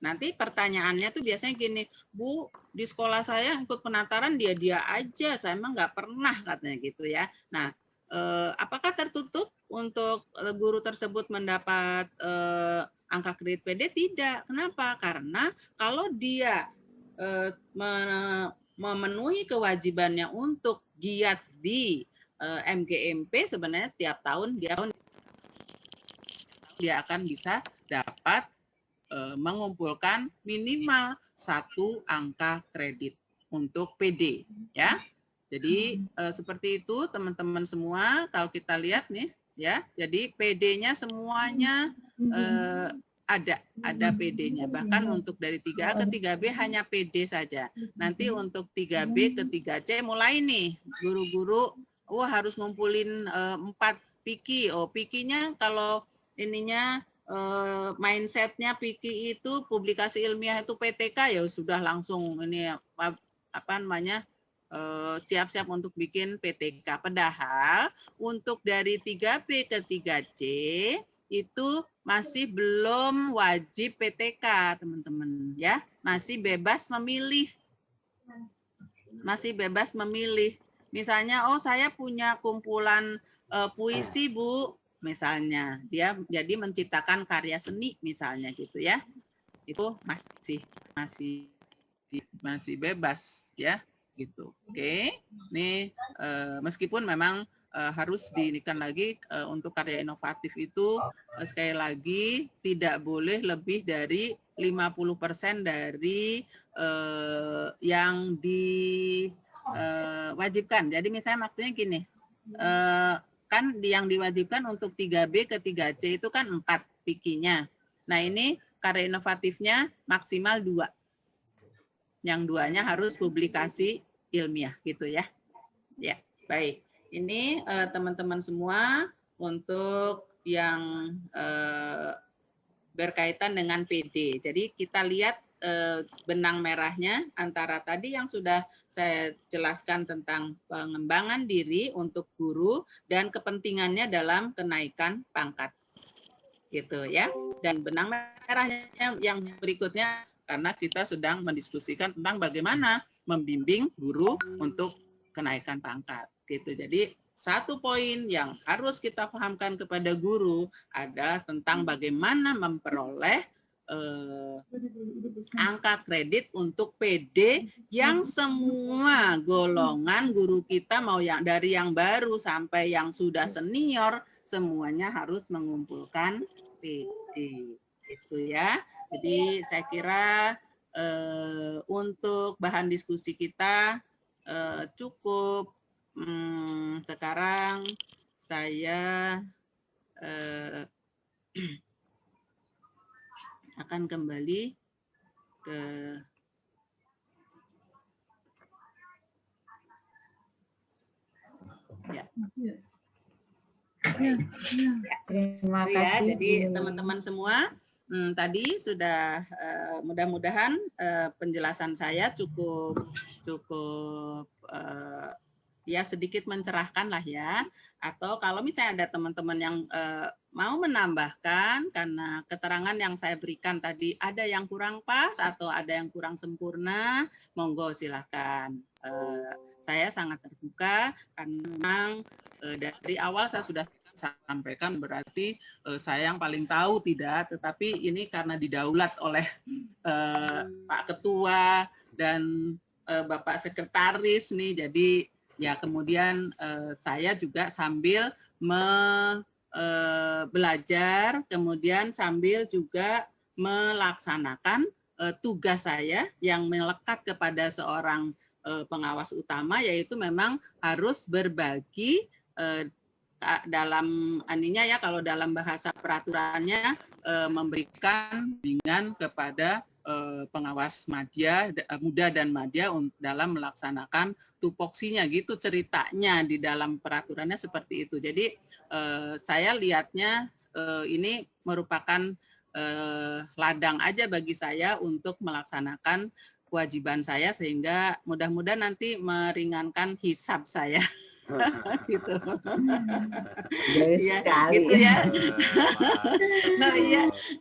Nanti pertanyaannya tuh biasanya gini, Bu, di sekolah saya ikut penataran dia aja, saya emang nggak pernah katanya gitu ya. Nah, apakah tertutup untuk guru tersebut mendapat angka kredit PD? Tidak. Kenapa? Karena kalau dia memenuhi kewajibannya untuk giat di MGMP, sebenarnya tiap tahun dia akan bisa dapat mengumpulkan minimal 1 angka kredit untuk PD ya. Jadi seperti itu teman-teman semua. Kalau kita lihat nih ya, jadi PD-nya semuanya ada PD-nya. Bahkan untuk dari 3A ke 3B hanya PD saja. Nanti untuk 3B ke 3C mulai nih guru-guru harus ngumpulin 4 PIKI. PIKI-nya kalau ininya mindsetnya PIKI itu publikasi ilmiah itu PTK ya sudah langsung ini apa namanya siap-siap untuk bikin PTK. Padahal untuk dari 3B ke 3C itu masih belum wajib PTK, teman-teman ya. Masih bebas memilih. Masih bebas memilih. Misalnya, saya punya kumpulan puisi, Bu. Misalnya, dia jadi menciptakan karya seni misalnya gitu ya. Itu masih bebas ya, gitu. Oke. Nih meskipun memang harus diinikan lagi untuk karya inovatif itu sekali lagi tidak boleh lebih dari 50% dari yang diwajibkan. Jadi misalnya maksudnya gini, kan yang diwajibkan untuk 3B ke 3C itu kan 4 pikinya. Nah ini karya inovatifnya maksimal 2. Yang 2-nya harus publikasi ilmiah gitu ya. Ya, baik. Ini teman-teman semua untuk yang berkaitan dengan PD. Jadi kita lihat benang merahnya antara tadi yang sudah saya jelaskan tentang pengembangan diri untuk guru dan kepentingannya dalam kenaikan pangkat. Gitu ya. Dan benang merahnya yang berikutnya karena kita sedang mendiskusikan tentang bagaimana membimbing guru untuk kenaikan pangkat. Gitu. Jadi satu poin yang harus kita pahamkan kepada guru adalah tentang bagaimana memperoleh angka kredit untuk PD yang semua golongan guru kita mau yang dari yang baru sampai yang sudah senior semuanya harus mengumpulkan PD. Itu ya. Jadi saya kira untuk bahan diskusi kita cukup. Sekarang saya akan kembali ke ya. Terima kasih. Ya, jadi teman-teman semua tadi sudah mudah-mudahan penjelasan saya cukup ya sedikit mencerahkan lah ya. Atau kalau misalnya ada teman-teman yang mau menambahkan karena keterangan yang saya berikan tadi ada yang kurang pas atau ada yang kurang sempurna, monggo silakan. Saya sangat terbuka karena dari awal saya sudah sampaikan berarti saya yang paling tahu tidak, tetapi ini karena didaulat oleh Pak Ketua dan Bapak Sekretaris nih, jadi ya kemudian saya juga sambil belajar, kemudian sambil juga melaksanakan tugas saya yang melekat kepada seorang pengawas utama, yaitu memang harus berbagi dalam aninya ya, kalau dalam bahasa peraturannya memberikan bimbingan kepada pengawas madya muda dan madya dalam melaksanakan tupoksinya, gitu ceritanya di dalam peraturannya seperti itu. Jadi saya lihatnya ini merupakan ladang aja bagi saya untuk melaksanakan kewajiban saya, sehingga mudah-mudahan nanti meringankan hisab saya. Gitu. Ya, gitu ya. Nah,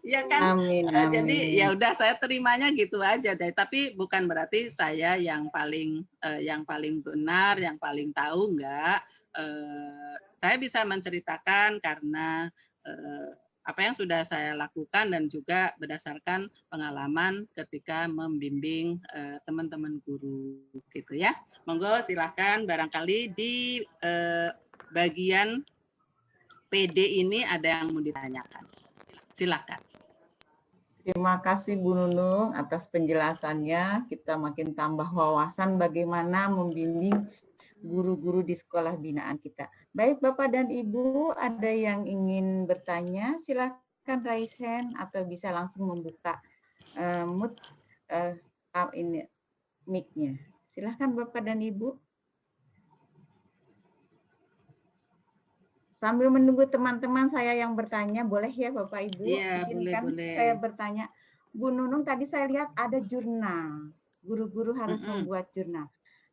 iya kan. Amin, Jadi ya udah saya terimanya gitu aja deh. Tapi bukan berarti saya yang paling benar, yang paling tahu, enggak. Saya bisa menceritakan karena apa yang sudah saya lakukan dan juga berdasarkan pengalaman ketika membimbing teman-teman guru gitu ya. Monggo silahkan, barangkali di bagian PD ini ada yang mau ditanyakan. Silakan. Terima kasih Bu Nunung atas penjelasannya. Kita makin tambah wawasan bagaimana membimbing guru-guru di sekolah binaan kita. Baik Bapak dan Ibu, ada yang ingin bertanya, silakan raise hand atau bisa langsung membuka mic-nya. Silakan Bapak dan Ibu. Sambil menunggu teman-teman saya yang bertanya, boleh ya Bapak Ibu? Iya, izinkan boleh. Saya bertanya. Bu Nunung, tadi saya lihat ada jurnal. Guru-guru harus membuat jurnal.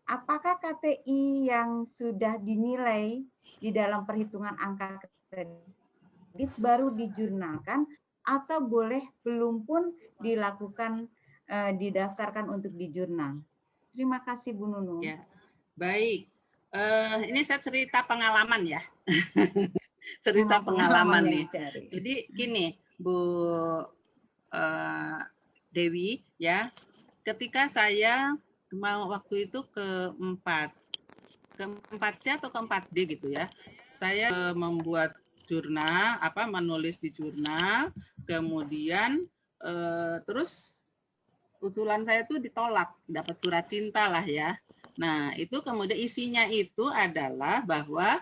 Apakah KTI yang sudah dinilai di dalam perhitungan angka kredit baru dijurnalkan atau boleh belum pun dilakukan didaftarkan untuk di jurnal? Terima kasih Bu Nunung. Ya, baik. Ini saya cerita pengalaman ya. Cerita pengalaman nih. Jadi gini, Bu Dewi ya, ketika saya waktu itu keempat ke-4C atau ke-4D gitu ya. Saya membuat jurnal, menulis di jurnal, kemudian terus usulan saya itu ditolak, dapat surat cinta lah ya. Nah, itu kemudian isinya itu adalah bahwa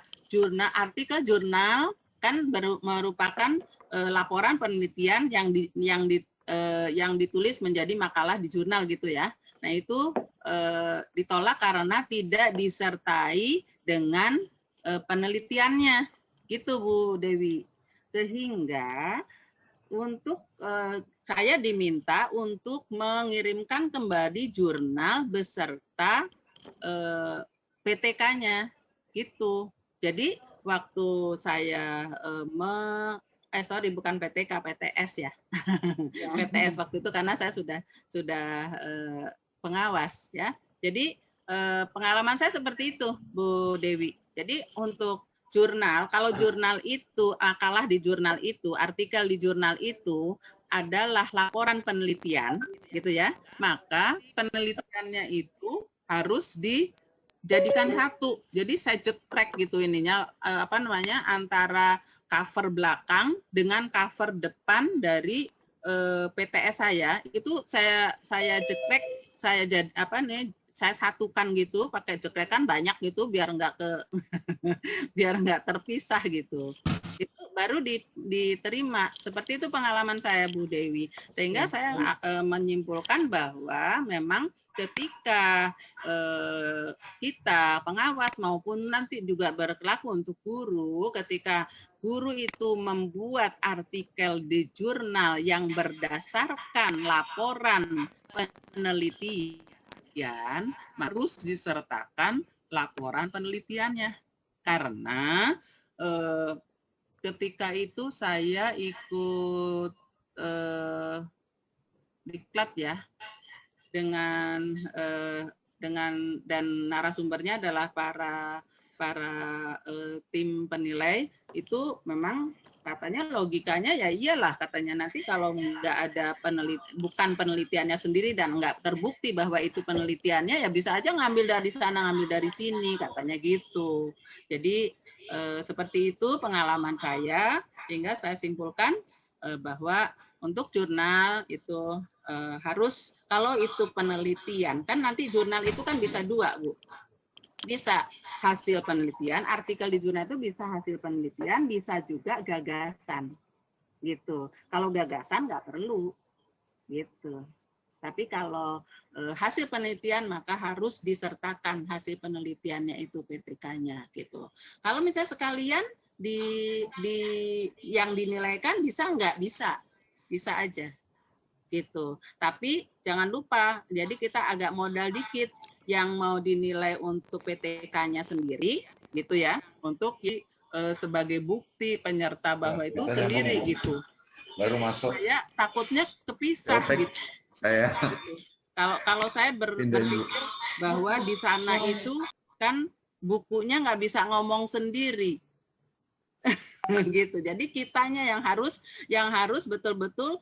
artikel jurnal kan merupakan laporan penelitian yang ditulis menjadi makalah di jurnal gitu ya. Nah, itu ditolak karena tidak disertai dengan penelitiannya, gitu Bu Dewi. Sehingga untuk saya diminta untuk mengirimkan kembali jurnal beserta PTK-nya, gitu. Jadi waktu saya bukan PTK, PTS ya. PTS waktu itu karena saya sudah pengawas ya. Jadi pengalaman saya seperti itu, Bu Dewi. Jadi untuk jurnal, kalau jurnal itu kalah di jurnal itu, artikel di jurnal itu adalah laporan penelitian, gitu ya. Maka penelitiannya itu harus dijadikan satu. Jadi saya jetrek gitu ininya antara cover belakang dengan cover depan dari PTS saya. Itu saya jetrek, saya satukan gitu, pakai jekrekan banyak gitu biar nggak terpisah gitu. Itu baru diterima. Seperti itu pengalaman saya Bu Dewi. Sehingga saya menyimpulkan bahwa memang ketika kita pengawas maupun nanti juga berlaku untuk guru, ketika guru itu membuat artikel di jurnal yang berdasarkan laporan penelitian, harus disertakan laporan penelitiannya. Karena ketika itu saya ikut diklat ya, dengan dan narasumbernya adalah para tim penilai. Itu memang katanya logikanya ya iyalah, katanya nanti kalau nggak ada bukan penelitiannya sendiri dan nggak terbukti bahwa itu penelitiannya, ya bisa aja ngambil dari sana, ngambil dari sini, katanya gitu. Jadi seperti itu pengalaman saya, sehingga saya simpulkan bahwa untuk jurnal itu harus, kalau itu penelitian, kan nanti jurnal itu kan bisa dua, Bu. Bisa hasil penelitian, artikel di jurnal itu bisa hasil penelitian, bisa juga gagasan, gitu. Kalau gagasan nggak perlu, gitu. Tapi kalau hasil penelitian maka harus disertakan hasil penelitiannya itu PTK-nya, gitu. Kalau misalnya sekalian yang dinilaikan bisa nggak? Bisa aja, gitu. Tapi jangan lupa, jadi kita agak modal dikit. Yang mau dinilai untuk PTK-nya sendiri, gitu ya, untuk sebagai bukti penyerta bahwa itu sendiri, gitu. Baru masuk. Saya takutnya kepisah, gitu. Kalau saya berpikir bahwa di sana itu kan bukunya nggak bisa ngomong sendiri. Gitu. Jadi kitanya yang harus betul-betul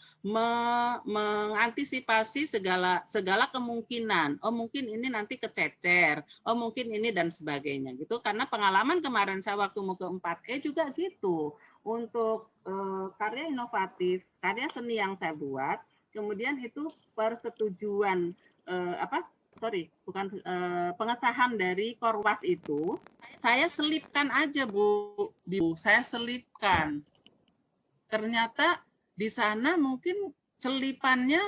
mengantisipasi segala kemungkinan. Oh, mungkin ini nanti kececer. Oh, mungkin ini dan sebagainya gitu. Karena pengalaman kemarin saya waktu mau ke 4E juga gitu. Untuk karya inovatif, karya seni yang saya buat, kemudian itu persetujuan pengesahan dari Korwas itu, saya selipkan aja Bu, saya selipkan. Ternyata di sana mungkin selipannya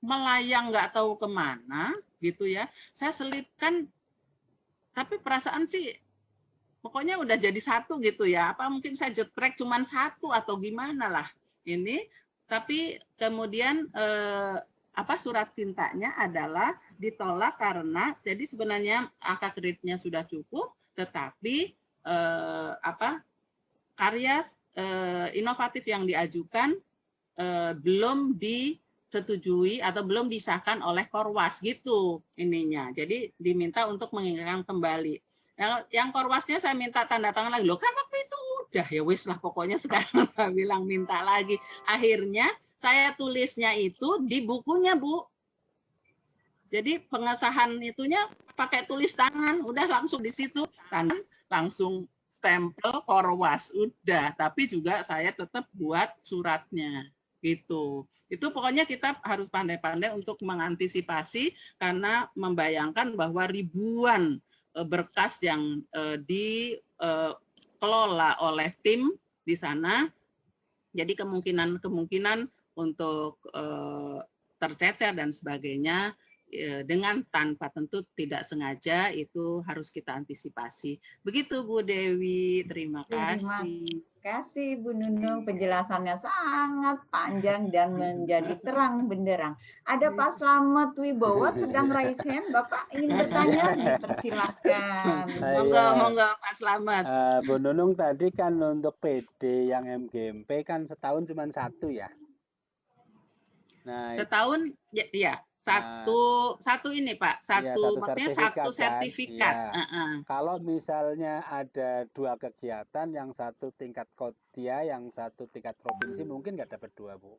melayang nggak tahu kemana, gitu ya. Saya selipkan, tapi perasaan sih pokoknya udah jadi satu gitu ya. Apa mungkin saya jetrek cuman satu atau gimana lah ini. Tapi kemudian surat cintanya adalah ditolak karena jadi sebenarnya angka kreditnya sudah cukup, tetapi karya inovatif yang diajukan belum disetujui atau belum disahkan oleh Korwas gitu ininya. Jadi diminta untuk mengingatkan kembali. Yang Korwasnya saya minta tanda tangan lagi. Loh kan waktu itu udah ya wis lah pokoknya, sekarang saya bilang minta lagi. Akhirnya saya tulisnya itu di bukunya, Bu. Jadi pengesahan itunya pakai tulis tangan, udah langsung di situ tangan langsung stempel Korwas udah. Tapi juga saya tetap buat suratnya gitu. Itu pokoknya kita harus pandai-pandai untuk mengantisipasi karena membayangkan bahwa ribuan berkas yang dikelola oleh tim di sana. Jadi kemungkinan untuk tercecer dan sebagainya dengan tanpa tentu tidak sengaja itu harus kita antisipasi. Begitu Bu Dewi, terima kasih. Terima kasih Bu Nunung, penjelasannya sangat panjang dan menjadi terang benderang. Ada Pak Slamet Wibowo sedang raise hand, Bapak ingin bertanya, dipersilahkan. Monggo Pak Slamet. Bu Nunung tadi kan untuk PD yang MGMP kan setahun cuma satu ya. Nah, setahun ya satu ini Pak, maksudnya satu sertifikat. Kan? Kalau misalnya ada 2 kegiatan, yang satu tingkat kodia, yang satu tingkat provinsi, mungkin nggak dapat 2 Bu?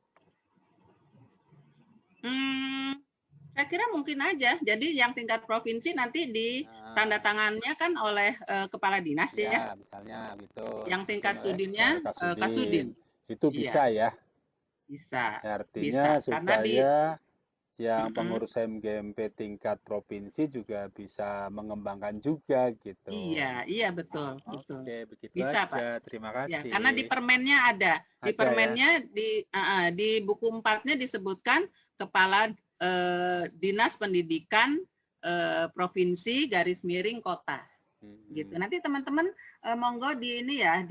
Saya kira mungkin aja. Jadi yang tingkat provinsi nanti di tanda tangannya kan oleh kepala dinas ya. Misalnya gitu. Yang tingkat sudinnya Kasudin. Itu bisa ya? Bisa. Artinya bisa. Supaya yang pengurus MGMP tingkat provinsi juga bisa mengembangkan juga gitu. Iya betul. Oke, begitu bisa, aja. Pak. Terima kasih. Ya, karena di permennya ada. Di permennya ya? di buku 4-nya disebutkan kepala Dinas Pendidikan Provinsi / Kota. Gitu. Nanti teman-teman monggo di ini ya,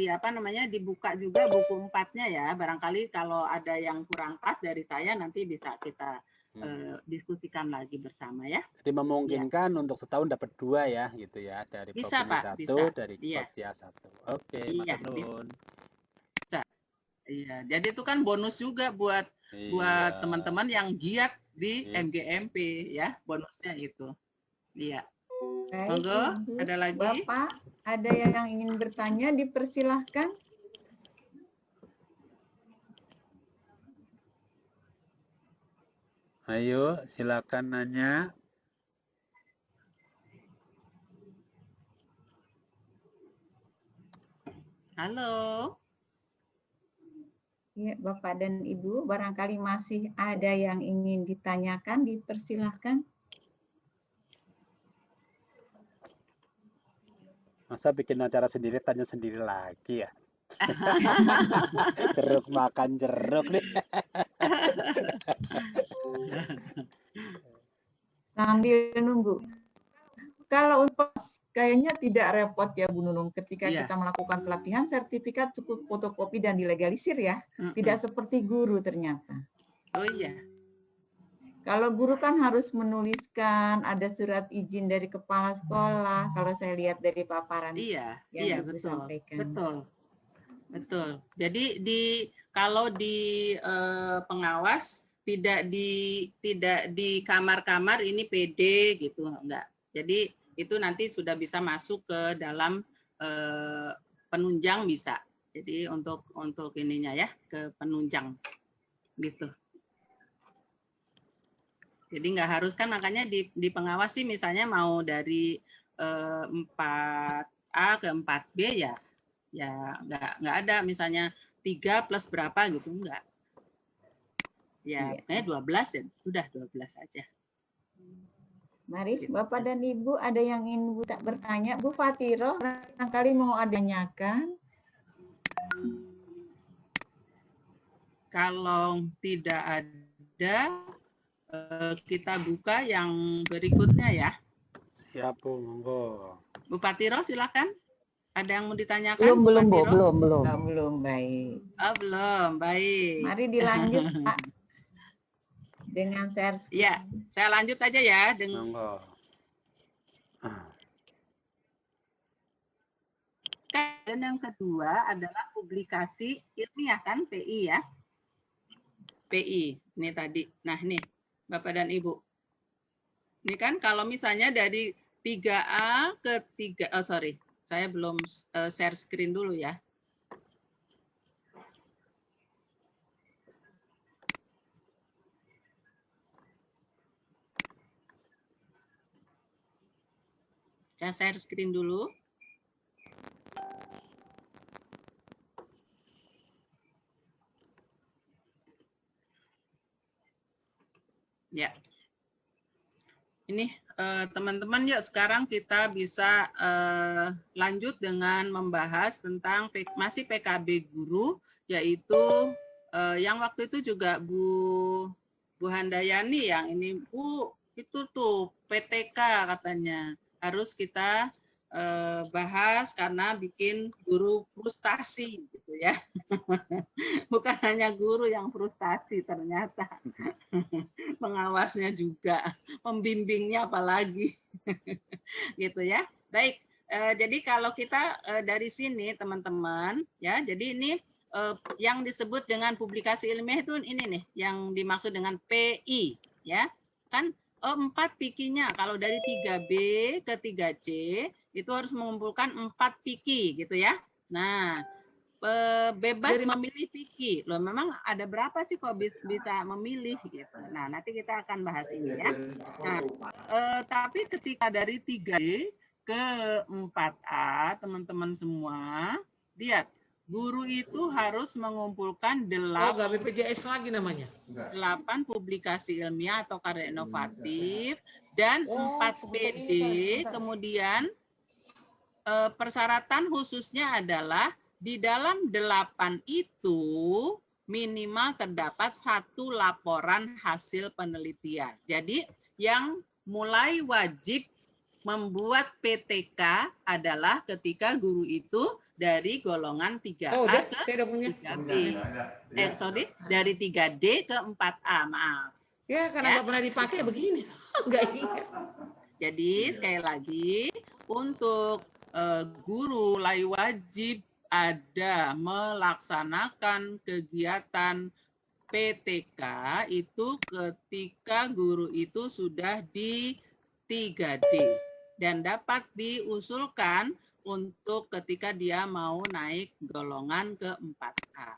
dibuka juga buku 4-nya ya. Barangkali kalau ada yang kurang pas dari saya nanti bisa kita diskusikan lagi bersama ya. Jadi memungkinkan untuk setahun dapat 2 ya, gitu ya, dari bisa, provinsi Pak, 1, dari Kotia 1. Oke, iya, matur nuwun. Bisa. Iya, jadi itu kan bonus juga buat teman-teman yang giat di MGMP ya, bonusnya itu. Iya. Monggo, ada lagi? Bapak, ada yang ingin bertanya, dipersilahkan. Ayo, silakan nanya. Halo. Ya, Bapak dan Ibu, barangkali masih ada yang ingin ditanyakan, dipersilahkan. Masa bikin acara sendiri, tanya sendiri lagi ya? Jeruk makan jeruk nih. Sambil nunggu. Kalau untuk kayaknya tidak repot ya Bu Nunung ketika kita melakukan pelatihan, sertifikat cukup fotokopi dan dilegalisir ya. Tidak seperti guru ternyata. Oh iya. Kalau guru kan harus menuliskan, ada surat izin dari kepala sekolah. Kalau saya lihat dari paparan yang Ibu sampaikan. Betul. Jadi kalau di pengawas tidak di kamar-kamar ini PD gitu, enggak. Jadi itu nanti sudah bisa masuk ke dalam penunjang bisa. Jadi untuk ininya ya, ke penunjang gitu. Jadi nggak harus kan, makanya di pengawas sih misalnya mau dari 4A ke 4B ya nggak ada misalnya 3 plus berapa gitu, enggak. Ya, pokoknya 12 ya, udah 12 aja. Mari, Bapak dan Ibu, ada yang ingin Bu tak bertanya? Bu Fatiro, barangkali mau ada tanyakan? Kalau tidak ada, kita buka yang berikutnya ya. Siap, Bu, monggo. Bu Fatiro, silakan. Ada yang mau ditanyakan? Belum, baik. Oh, belum, baik. Mari dilanjut, Pak. Dengan share. Iya, saya lanjut aja ya. Monggo. Dan yang kedua adalah publikasi ilmiah kan, PI ya. PI, ini tadi. Nah, ini Bapak dan Ibu. Ini kan kalau misalnya dari 3A ke 3, saya belum share screen dulu ya. Saya share screen dulu. Ya. Ini teman-teman, yuk sekarang kita bisa lanjut dengan membahas tentang masih PKB guru, yaitu yang waktu itu juga Bu Handayani yang ini, Bu, itu tuh PTK katanya harus kita bahas karena bikin guru frustasi gitu ya. Bukan hanya guru yang frustasi ternyata. Pengawasnya juga, pembimbingnya apalagi. Gitu ya. Baik, jadi kalau kita dari sini teman-teman ya, jadi ini yang disebut dengan publikasi ilmiah itu ini nih, yang dimaksud dengan PI ya. Kan 4 PIKI-nya, kalau dari 3B ke 3C itu harus mengumpulkan 4 PIKI gitu ya. Nah, bebas memilih PIKI. Loh, memang ada berapa sih kok bisa memilih gitu. Nah, nanti kita akan bahas ini ya. Nah, tapi ketika dari 3D ke 4A, teman-teman semua, lihat, guru itu harus mengumpulkan 8 BPJS lagi namanya. 8 publikasi ilmiah atau karya inovatif dan 4 PD. Kemudian persyaratan khususnya adalah di dalam 8 itu minimal terdapat 1 laporan hasil penelitian. Jadi yang mulai wajib membuat PTK adalah ketika guru itu dari golongan 3A ke 3B. Dari 3D ke 4A, maaf. Ya, karena nggak pernah dipakai begini. Nggak ingat. Jadi sekali lagi, untuk guru wajib ada melaksanakan kegiatan PTK itu ketika guru itu sudah di 3D dan dapat diusulkan untuk ketika dia mau naik golongan ke 4A.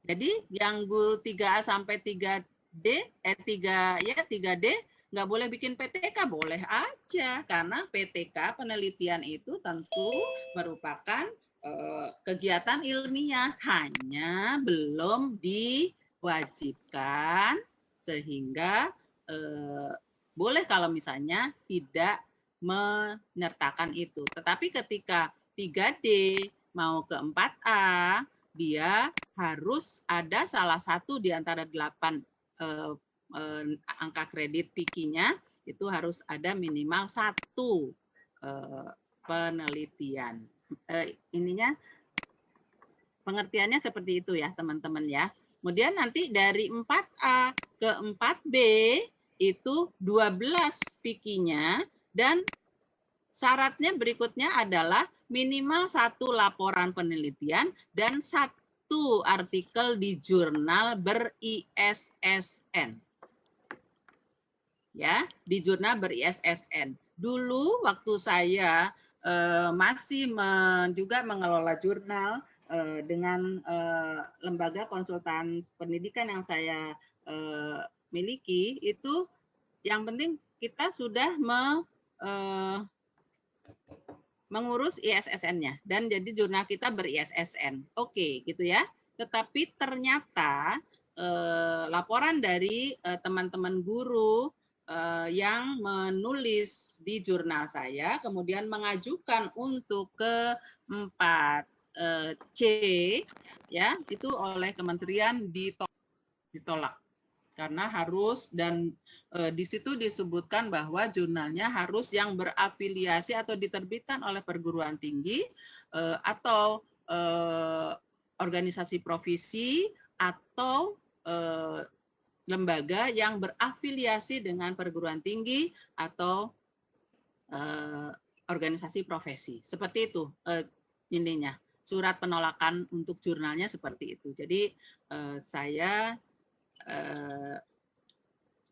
Jadi yang guru 3A sampai 3D, 3D nggak boleh bikin PTK, boleh aja. Karena PTK penelitian itu tentu merupakan kegiatan ilmiah, hanya belum diwajibkan sehingga boleh kalau misalnya tidak menyertakan itu. Tetapi ketika 3D mau ke 4A, dia harus ada salah satu di antara 8 angka kredit PIKI-nya, itu harus ada minimal 1 penelitian. Ininya pengertiannya seperti itu ya teman-teman ya. Kemudian nanti dari 4A ke 4B itu 12 PIKI-nya dan syaratnya berikutnya adalah minimal 1 laporan penelitian dan 1 artikel di jurnal ber-ISSN. Ya, di jurnal ber-ISSN. Dulu waktu saya masih juga mengelola jurnal dengan lembaga konsultan pendidikan yang saya miliki, itu yang penting kita sudah mengurus ISSN-nya dan jadi jurnal kita ber-ISSN. Oke, gitu ya. Tetapi ternyata laporan dari teman-teman guru yang menulis di jurnal saya kemudian mengajukan untuk ke 4C ya, itu oleh kementerian ditolak. Karena harus dan di situ disebutkan bahwa jurnalnya harus yang berafiliasi atau diterbitkan oleh perguruan tinggi atau organisasi profesi atau lembaga yang berafiliasi dengan perguruan tinggi atau organisasi profesi. Seperti itu ininya. Surat penolakan untuk jurnalnya seperti itu. Jadi saya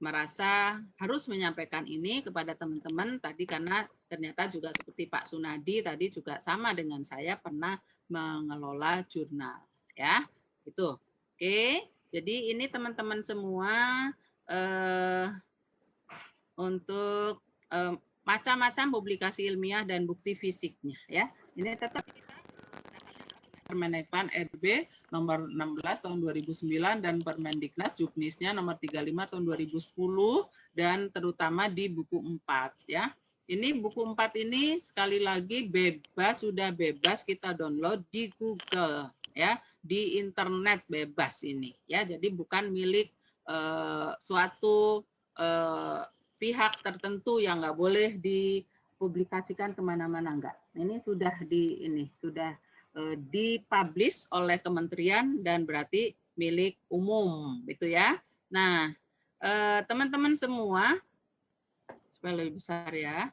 merasa harus menyampaikan ini kepada teman-teman tadi karena ternyata juga seperti Pak Sunadi tadi juga sama dengan saya pernah mengelola jurnal ya itu. Oke, jadi ini teman-teman semua untuk macam-macam publikasi ilmiah dan bukti fisiknya ya. Ini tetap Permenekpan RB nomor 16 tahun 2009 dan Permendiknas Juknisnya nomor 35 tahun 2010 dan terutama di buku 4 ya. Ini buku 4 ini sekali lagi bebas, sudah bebas kita download di Google ya, di internet bebas ini ya. Jadi bukan milik suatu pihak tertentu yang nggak boleh dipublikasikan kemana-mana, enggak. Ini sudah dipublish oleh kementerian dan berarti milik umum gitu ya. Nah, teman-teman semua supaya lebih besar ya.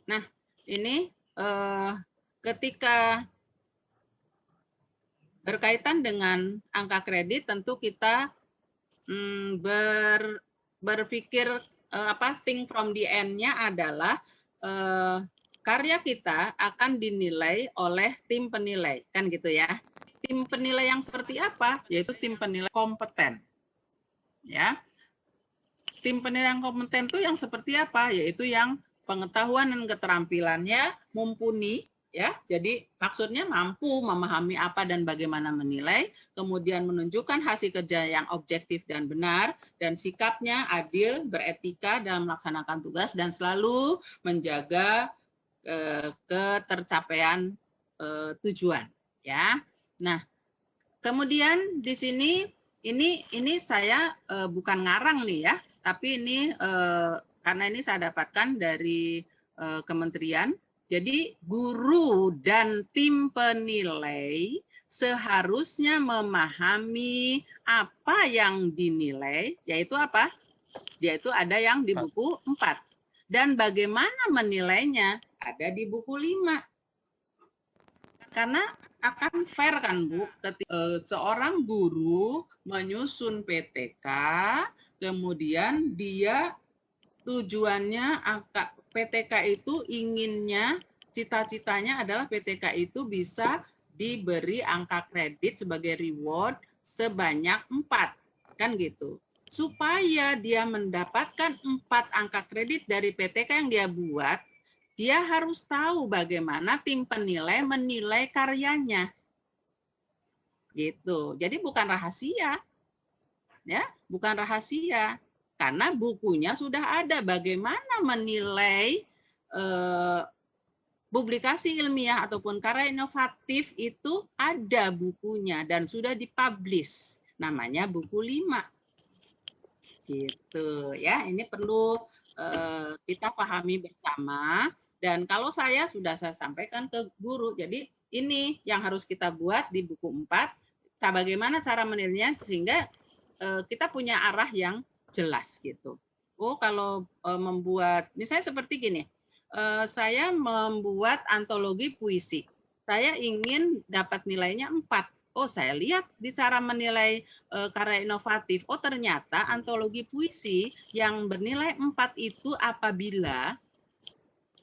Nah, ini ketika berkaitan dengan angka kredit tentu kita berpikir think from the end-nya adalah karya kita akan dinilai oleh tim penilai, kan gitu ya. Tim penilai yang seperti apa? Yaitu tim penilai kompeten. Ya. Tim penilai yang kompeten itu yang seperti apa? Yaitu yang pengetahuan dan keterampilannya mumpuni, ya. Jadi maksudnya mampu memahami apa dan bagaimana menilai, kemudian menunjukkan hasil kerja yang objektif dan benar, dan sikapnya adil, beretika dalam melaksanakan tugas, dan selalu menjaga ketercapaian tujuan ya. Nah, kemudian di sini ini saya bukan ngarang nih ya, tapi ini karena ini saya dapatkan dari kementerian. Jadi guru dan tim penilai seharusnya memahami apa yang dinilai, yaitu apa? Yaitu ada yang di buku 4. Dan bagaimana menilainya ada di buku 5. Karena akan fair kan Bu, ketika seorang guru menyusun PTK, kemudian dia tujuannya PTK itu inginnya, cita-citanya adalah PTK itu bisa diberi angka kredit sebagai reward sebanyak 4, kan gitu. Supaya dia mendapatkan 4 angka kredit dari PTK yang dia buat, dia harus tahu bagaimana tim penilai menilai karyanya. Gitu. Jadi bukan rahasia. Ya, bukan rahasia. Karena bukunya sudah ada bagaimana menilai publikasi ilmiah ataupun karya inovatif itu ada bukunya dan sudah dipublish. Namanya buku 5. Gitu ya, ini perlu kita pahami bersama. Dan kalau saya sampaikan ke guru, jadi ini yang harus kita buat di buku 4, bagaimana cara menilainya sehingga kita punya arah yang jelas gitu. Oh, kalau membuat, misalnya seperti gini, saya membuat antologi puisi, saya ingin dapat nilainya 4. Oh, saya lihat di cara menilai karya inovatif. Oh, ternyata antologi puisi yang bernilai 4 itu apabila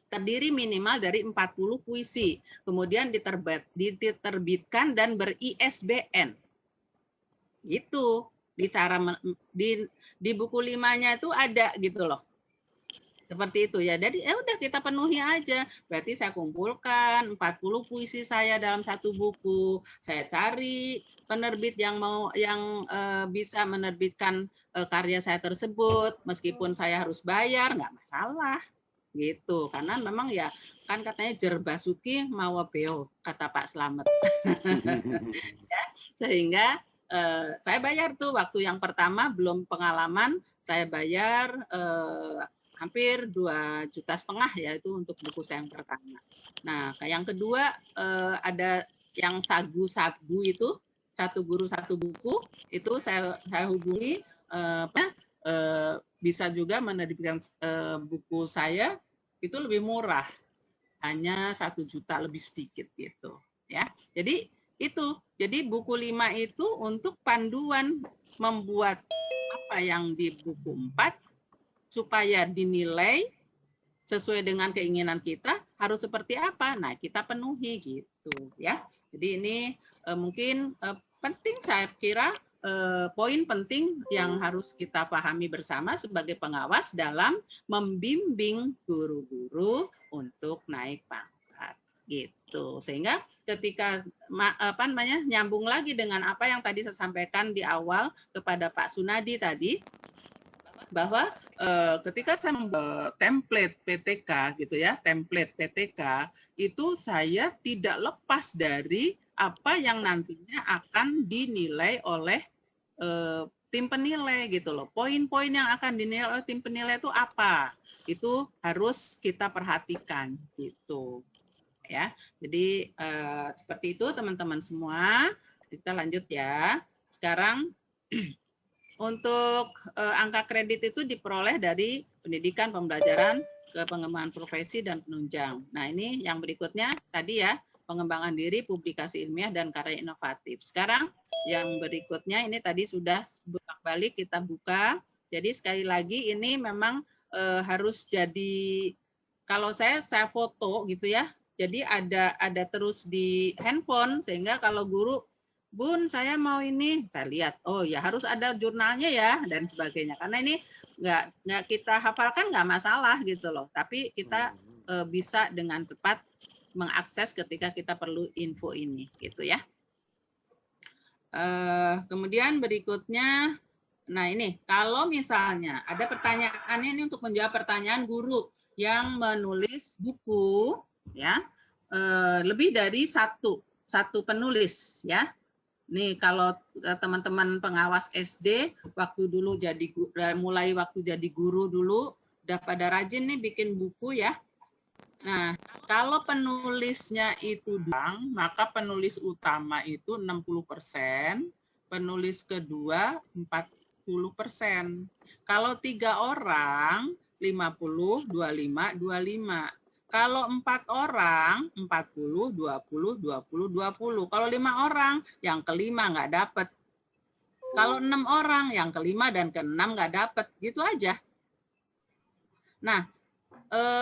terdiri minimal dari 40 puisi. Kemudian diterbitkan dan ber-ISBN. Itu di cara di buku 5-nya itu ada gitu loh. Seperti itu ya. Jadi udah kita penuhi aja. Berarti saya kumpulkan 40 puisi saya dalam satu buku. Saya cari penerbit yang bisa menerbitkan karya saya tersebut. Meskipun saya harus bayar, nggak masalah. Gitu. Karena memang ya kan katanya jer basuki mawa beo, kata Pak Slamet. Ya, sehingga saya bayar tuh waktu yang pertama belum pengalaman, saya bayar hampir 2,5 juta ya itu untuk buku saya yang pertama. Nah, yang kedua ada yang sagu-sagu itu, satu guru satu buku, itu saya hubungi bisa juga menerbitkan buku saya itu lebih murah, hanya 1 juta lebih sedikit gitu ya. Jadi itu, jadi buku 5 itu untuk panduan membuat apa yang di buku 4 supaya dinilai sesuai dengan keinginan kita harus seperti apa. Nah, kita penuhi gitu ya. Jadi ini mungkin penting saya kira poin penting yang harus kita pahami bersama sebagai pengawas dalam membimbing guru-guru untuk naik pangkat gitu. Sehingga ketika nyambung lagi dengan apa yang tadi saya sampaikan di awal kepada Pak Sunadi tadi, bahwa ketika saya membuat template PTK gitu ya, template PTK itu saya tidak lepas dari apa yang nantinya akan dinilai oleh tim penilai gitu loh. Poin-poin yang akan dinilai oleh tim penilai itu apa? Itu harus kita perhatikan gitu. Ya. Jadi seperti itu teman-teman semua. Kita lanjut ya. Sekarang untuk angka kredit itu diperoleh dari pendidikan, pembelajaran, ke pengembangan profesi dan penunjang. Nah, ini yang berikutnya tadi ya, pengembangan diri, publikasi ilmiah dan karya inovatif. Sekarang yang berikutnya ini tadi sudah bolak-balik kita buka. Jadi sekali lagi ini memang harus jadi, kalau saya foto gitu ya. Jadi ada terus di handphone sehingga kalau guru, Bun, saya mau ini, saya lihat, oh ya harus ada jurnalnya ya, dan sebagainya. Karena ini nggak kita hafalkan nggak masalah gitu loh, tapi kita bisa dengan cepat mengakses ketika kita perlu info ini, gitu ya. Kemudian berikutnya, nah ini, kalau misalnya ada pertanyaannya ini untuk menjawab pertanyaan guru yang menulis buku, ya, lebih dari satu penulis, ya. Nih kalau teman-teman pengawas SD waktu dulu mulai waktu jadi guru dulu udah pada rajin nih bikin buku ya. Nah, kalau penulisnya itu doang, maka penulis utama itu 60%, penulis kedua 40%. Kalau 3 orang 50, 25, 25. Kalau 4 orang, 40, 20, 20, 20. Kalau 5 orang, yang kelima nggak dapat. Kalau 6 orang, yang kelima dan keenam nggak dapat. Gitu aja. Nah,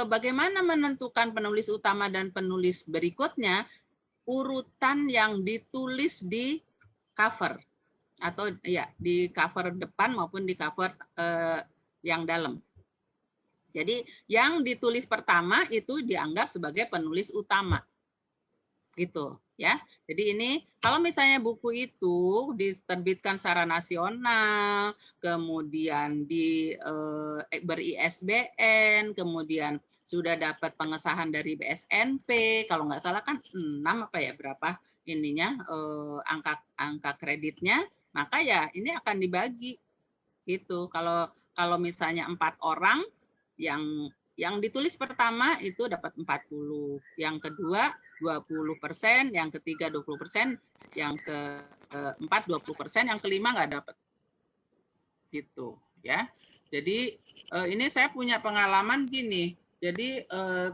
bagaimana menentukan penulis utama dan penulis berikutnya? Urutan yang ditulis di cover. Atau ya di cover depan maupun di cover yang dalam. Jadi yang ditulis pertama itu dianggap sebagai penulis utama. Gitu ya. Jadi ini kalau misalnya buku itu diterbitkan secara nasional, kemudian ber-ISBN, kemudian sudah dapat pengesahan dari BSNP, kalau nggak salah kan 6 apa ya berapa ininya angka kreditnya, maka ya ini akan dibagi gitu. Kalau misalnya 4 orang yang ditulis pertama itu dapat 40, yang kedua 20%, yang ketiga 20%, yang keempat 20%, yang kelima nggak dapat. Gitu ya. Jadi ini saya punya pengalaman gini. Jadi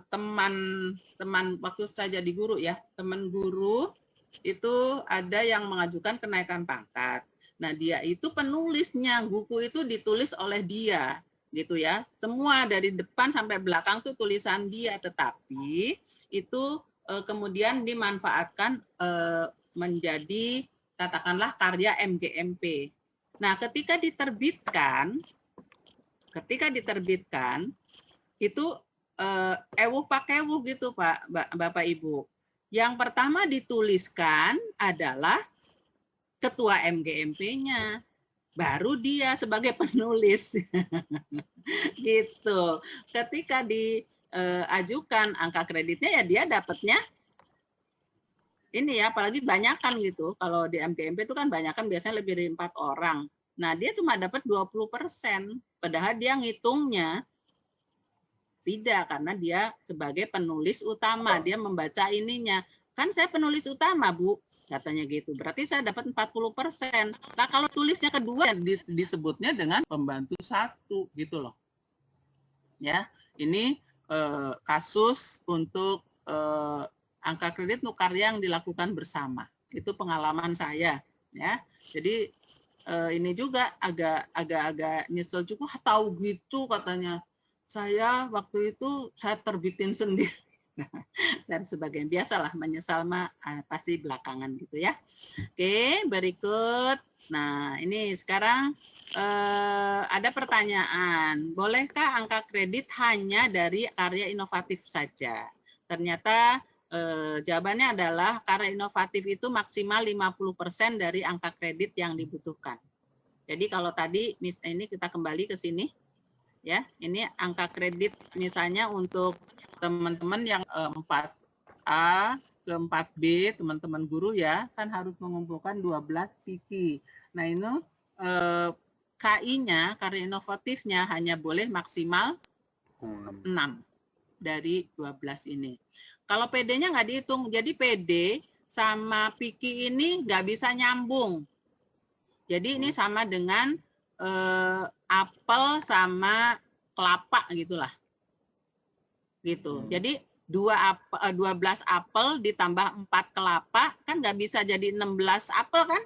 teman waktu saya jadi guru ya, teman guru itu ada yang mengajukan kenaikan pangkat. Nah, dia itu penulisnya, buku itu ditulis oleh dia. Gitu ya, semua dari depan sampai belakang tuh tulisan dia, tetapi itu kemudian dimanfaatkan menjadi katakanlah karya MGMP. Nah, ketika diterbitkan itu ewuh pakewuh gitu Pak, Bapak Ibu. Yang pertama dituliskan adalah ketua MGMP-nya. Baru dia sebagai penulis. Gitu. Ketika diajukan angka kreditnya ya dia dapatnya ini ya, apalagi banyakan gitu. Kalau di MGMP itu kan banyakan biasanya lebih dari 4 orang. Nah, dia cuma dapat 20%. Padahal dia ngitungnya tidak, karena dia sebagai penulis utama. Dia membaca ininya. Kan saya penulis utama, Bu. Katanya gitu. Berarti saya dapat 40%. Nah, kalau tulisnya kedua disebutnya dengan pembantu 1 gitu loh. Ya, ini kasus untuk angka kredit nukarya yang dilakukan bersama. Itu pengalaman saya, ya. Jadi ini juga agak nyesel juga, tahu gitu katanya. Saya waktu itu saya terbitin sendiri. Dan sebagainya, biasalah menyesal mah pasti belakangan gitu ya. Oke, berikut Nah, ini sekarang ada pertanyaan, bolehkah angka kredit hanya dari karya inovatif saja? Ternyata jawabannya adalah karya inovatif itu maksimal 50% dari angka kredit yang dibutuhkan. Jadi kalau tadi ini kita kembali ke sini, ya, ini angka kredit misalnya untuk teman-teman yang 4A ke 4B, teman-teman guru ya, kan harus mengumpulkan 12 PIKI. Nah, ini KI-nya, karya inovatifnya hanya boleh maksimal 6 dari 12 ini. Kalau PD-nya nggak dihitung, jadi PD sama PIKI ini nggak bisa nyambung. Jadi ini sama dengan apel sama kelapa gitulah. Gitu. Jadi 12 apel ditambah 4 kelapa kan nggak bisa jadi 16 apel kan?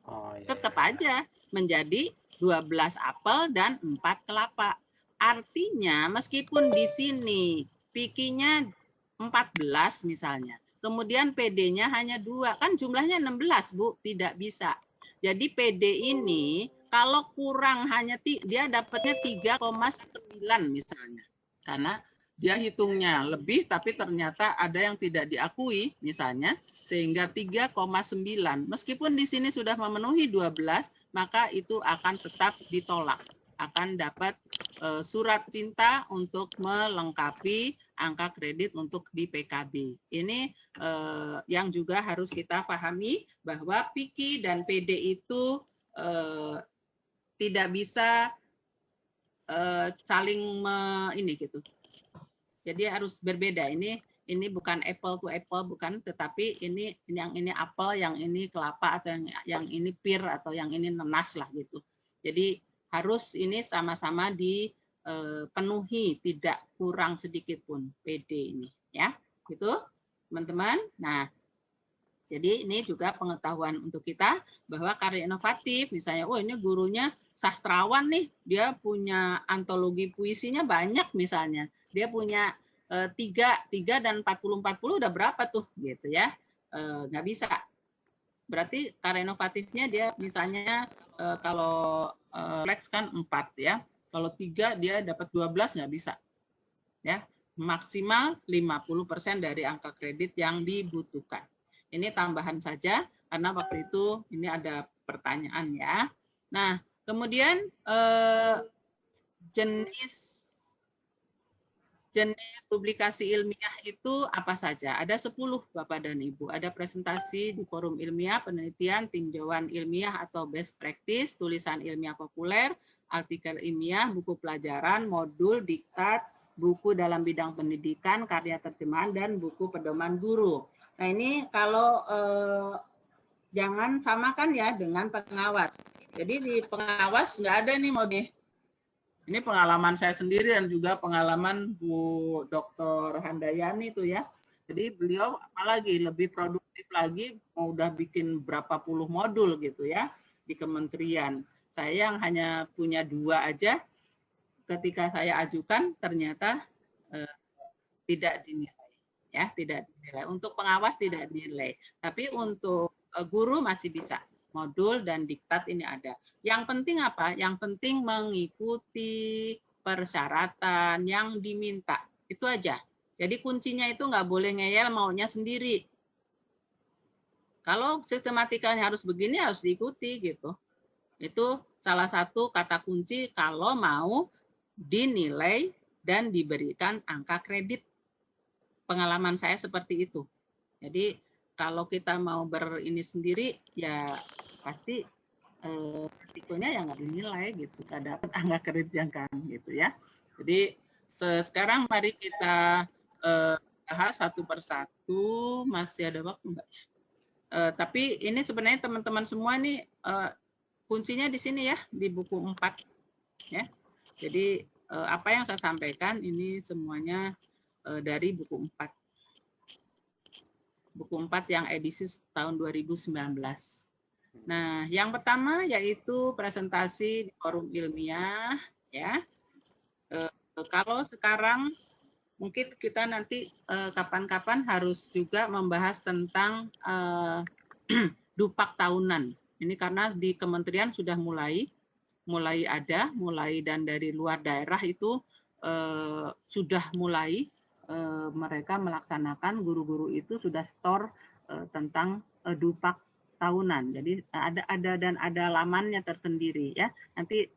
Oh, iya, tetap aja menjadi 12 apel dan 4 kelapa. Artinya meskipun di sini PIKI-nya 14 misalnya, kemudian PD-nya hanya 2, kan jumlahnya 16, Bu, tidak bisa. Jadi PD ini kalau kurang hanya dia dapatnya 3,9 misalnya. Karena dia hitungnya lebih tapi ternyata ada yang tidak diakui misalnya, sehingga 3,9. Meskipun di sini sudah memenuhi 12, maka itu akan tetap ditolak. Akan dapat surat cinta untuk melengkapi angka kredit untuk di PKB. Ini yang juga harus kita pahami bahwa PIKI dan PD itu tidak bisa saling ini gitu. Jadi harus berbeda. Ini bukan apple to apple, bukan, tetapi ini yang ini apel, yang ini kelapa, atau yang ini pir, atau yang ini nanas lah gitu. Jadi harus ini sama-sama dipenuhi, tidak kurang sedikit pun PD ini, ya, gitu, teman-teman. Nah, jadi ini juga pengetahuan untuk kita bahwa karya inovatif, misalnya, oh ini gurunya sastrawan nih, dia punya antologi puisinya banyak misalnya, dia punya 3 dan 40 udah berapa tuh gitu ya, nggak bisa. Berarti karya inovatifnya dia misalnya kalau Flex kan 4 ya, kalau 3 dia dapat 12 nggak bisa ya, maksimal 50% dari angka kredit yang dibutuhkan. Ini tambahan saja karena waktu itu ini ada pertanyaan ya. Nah, kemudian jenis publikasi ilmiah itu apa saja? Ada 10 Bapak dan Ibu. Ada presentasi di forum ilmiah, penelitian, tinjauan ilmiah atau best practice, tulisan ilmiah populer, artikel ilmiah, buku pelajaran, modul, diktat, buku dalam bidang pendidikan, karya terjemahan, dan buku pedoman guru. Nah ini kalau jangan samakan ya dengan pengawas. Jadi di pengawas nggak ada nih mau nih. Ini pengalaman saya sendiri dan juga pengalaman Bu Dr. Handayani itu ya. Jadi beliau apalagi lebih produktif lagi, mau udah bikin berapa puluh modul gitu ya di kementerian. Saya yang hanya punya 2 aja, ketika saya ajukan ternyata tidak dinilai, ya tidak dinilai. Untuk pengawas tidak dinilai, tapi untuk guru masih bisa. Modul dan diktat ini ada. Yang penting apa? Yang penting mengikuti persyaratan yang diminta. Itu aja. Jadi kuncinya itu nggak boleh ngeyel maunya sendiri. Kalau sistematikanya harus begini, harus diikuti gitu. Itu salah satu kata kunci kalau mau dinilai dan diberikan angka kredit. Pengalaman saya seperti itu. Jadi kalau kita mau berini sendiri, ya pasti risikonya yang nggak dinilai gitu, nggak dapat angka kredit yang kan gitu ya. Jadi sekarang mari kita bahas satu persatu. Masih ada waktu nggak? Tapi ini sebenarnya teman-teman semua nih kuncinya di sini ya, di buku 4 ya. Jadi apa yang saya sampaikan ini semuanya dari buku 4. Buku 4 yang edisi tahun 2019. Nah, yang pertama yaitu presentasi di forum ilmiah ya. Kalau sekarang mungkin kita nanti kapan-kapan harus juga membahas tentang dupak tahunan Ini karena di kementerian sudah mulai ada, dan dari luar daerah itu sudah mulai mereka melaksanakan, guru-guru itu sudah store tentang dupak tahunan. Jadi ada lamannya tersendiri ya. Nanti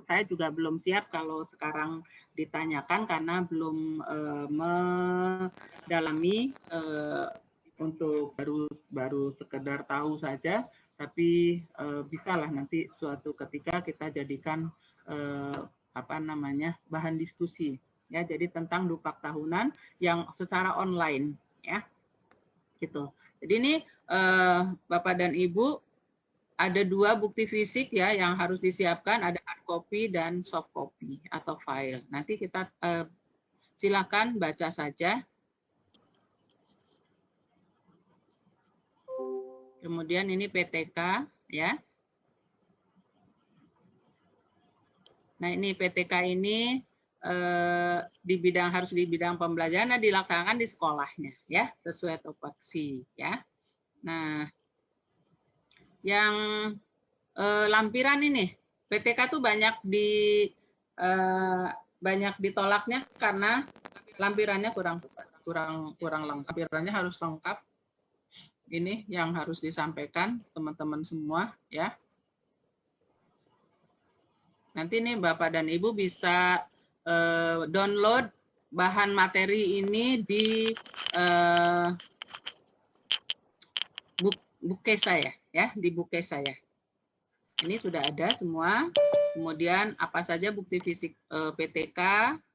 saya juga belum siap kalau sekarang ditanyakan karena belum mendalami, untuk baru sekedar tahu saja, tapi bisalah nanti suatu ketika kita jadikan bahan diskusi ya. Jadi tentang dupak tahunan yang secara online ya, gitu. Jadi ini Bapak dan Ibu, ada 2 bukti fisik ya yang harus disiapkan, ada hard copy dan soft copy atau file. Nanti kita silakan baca saja. Kemudian ini PTK ya. Nah, ini PTK ini harus di bidang pembelajaran dan dilaksanakan di sekolahnya ya, sesuai topoksi ya. Nah, yang lampiran ini PTK tuh banyak ditolaknya karena lampirannya kurang lengkap. Lampirannya harus lengkap. Ini yang harus disampaikan teman-teman semua ya. Nanti nih Bapak dan Ibu bisa download bahan materi ini di bookcase saya ya, di bookcase saya. Ini sudah ada semua. Kemudian apa saja bukti fisik PTK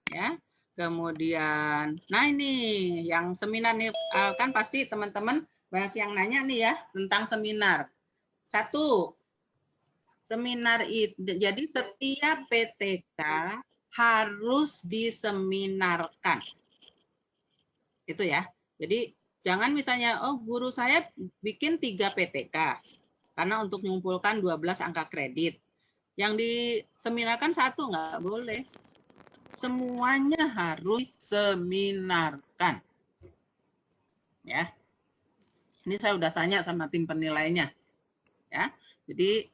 ya. Kemudian nah ini yang seminar nih, kan pasti teman-teman banyak yang nanya nih ya tentang seminar. 1, seminar itu, jadi setiap PTK harus diseminarkan. Itu ya. Jadi jangan misalnya, oh guru saya bikin 3 PTK karena untuk mengumpulkan 12 angka kredit. Yang diseminarkan 1 nggak boleh. Semuanya harus diseminarkan. Ya. Ini saya udah tanya sama tim penilainya. Ya. Jadi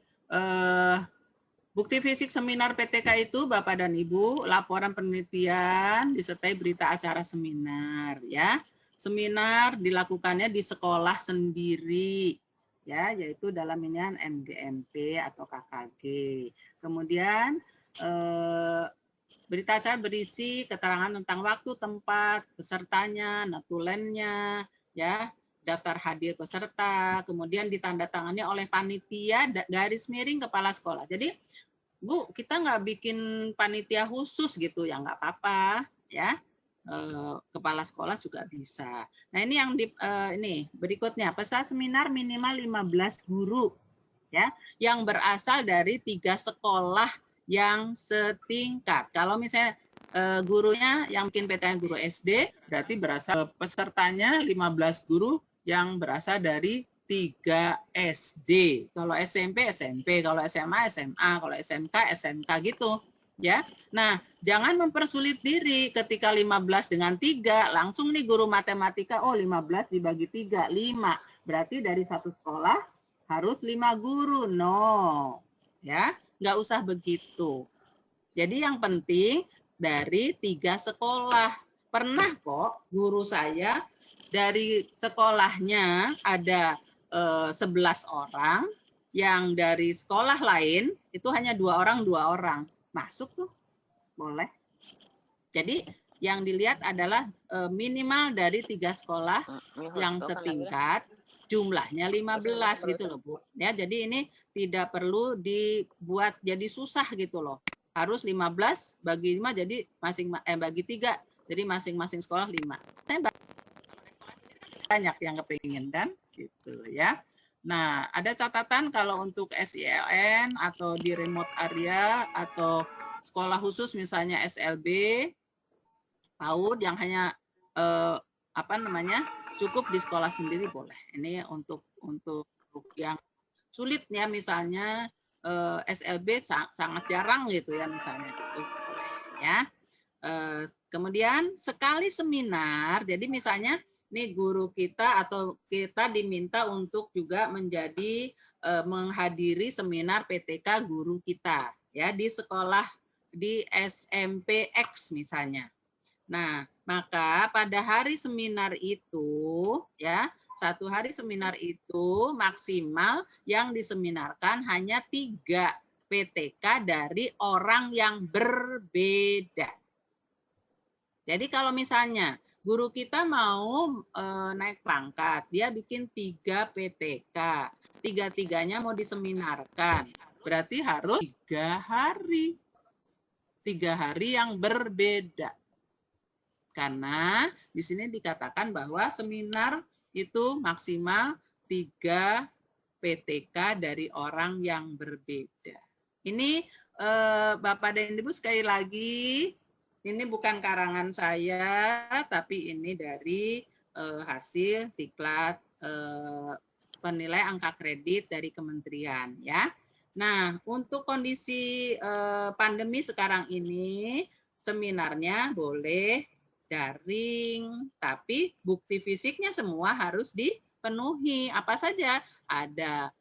bukti fisik seminar PTK itu Bapak dan Ibu, laporan penelitian disertai berita acara seminar ya. Seminar dilakukannya di sekolah sendiri ya, yaitu dalam inian MGMP atau KKG. Kemudian berita acara berisi keterangan tentang waktu, tempat, pesertanya, notulennya ya, daftar hadir peserta, kemudian ditandatangani oleh panitia garis miring kepala sekolah. Jadi, Bu, kita nggak bikin panitia khusus gitu ya, nggak apa-apa ya. Kepala sekolah juga bisa. Nah, ini yang ini berikutnya, peserta seminar minimal 15 guru ya, yang berasal dari 3 sekolah yang setingkat. Kalau misalnya gurunya yang mungkin PTN guru SD, berarti berasal pesertanya 15 guru yang berasal dari 3 SD. Kalau SMP, SMP. Kalau SMA, SMA. Kalau SMK, SMK gitu. Ya. Nah, jangan mempersulit diri ketika 15 dengan 3. Langsung nih guru matematika, oh 15 dibagi 3, 5. Berarti dari satu sekolah harus 5 guru. No. Ya, nggak usah begitu. Jadi yang penting dari 3 sekolah. Pernah kok guru saya dari sekolahnya ada 11 orang, yang dari sekolah lain itu hanya 2 orang. Masuk tuh, boleh. Jadi yang dilihat adalah minimal dari 3 sekolah yang setingkat, jumlahnya 15 gitu loh Bu. Ya, jadi ini tidak perlu dibuat jadi susah gitu loh. Harus 15 bagi 5 jadi bagi 3, jadi masing-masing sekolah 5. Saya banyak yang kepingin kan gitu ya. Nah, ada catatan kalau untuk SILN atau di remote area atau sekolah khusus misalnya SLB PAUD yang hanya cukup di sekolah sendiri boleh. Ini untuk yang sulit ya, misalnya SLB sangat jarang gitu ya misalnya gitu boleh ya. Kemudian sekali seminar, jadi misalnya ini guru kita atau kita diminta untuk juga menjadi menghadiri seminar PTK guru kita ya di sekolah di SMPX misalnya. Nah, maka pada hari seminar itu ya, satu hari seminar itu maksimal yang diseminarkan hanya 3 PTK dari orang yang berbeda. Jadi kalau misalnya guru kita mau naik pangkat, dia bikin 3 PTK, 3-3-nya mau diseminarkan, berarti harus 3 hari. 3 hari yang berbeda. Karena di sini dikatakan bahwa seminar itu maksimal 3 PTK dari orang yang berbeda. Ini Bapak dan Ibu sekali lagi, ini bukan karangan saya, tapi ini dari hasil diklat penilai angka kredit dari kementerian ya. Nah, untuk kondisi pandemi sekarang ini, seminarnya boleh daring, tapi bukti fisiknya semua harus dipenuhi. Apa saja? Ada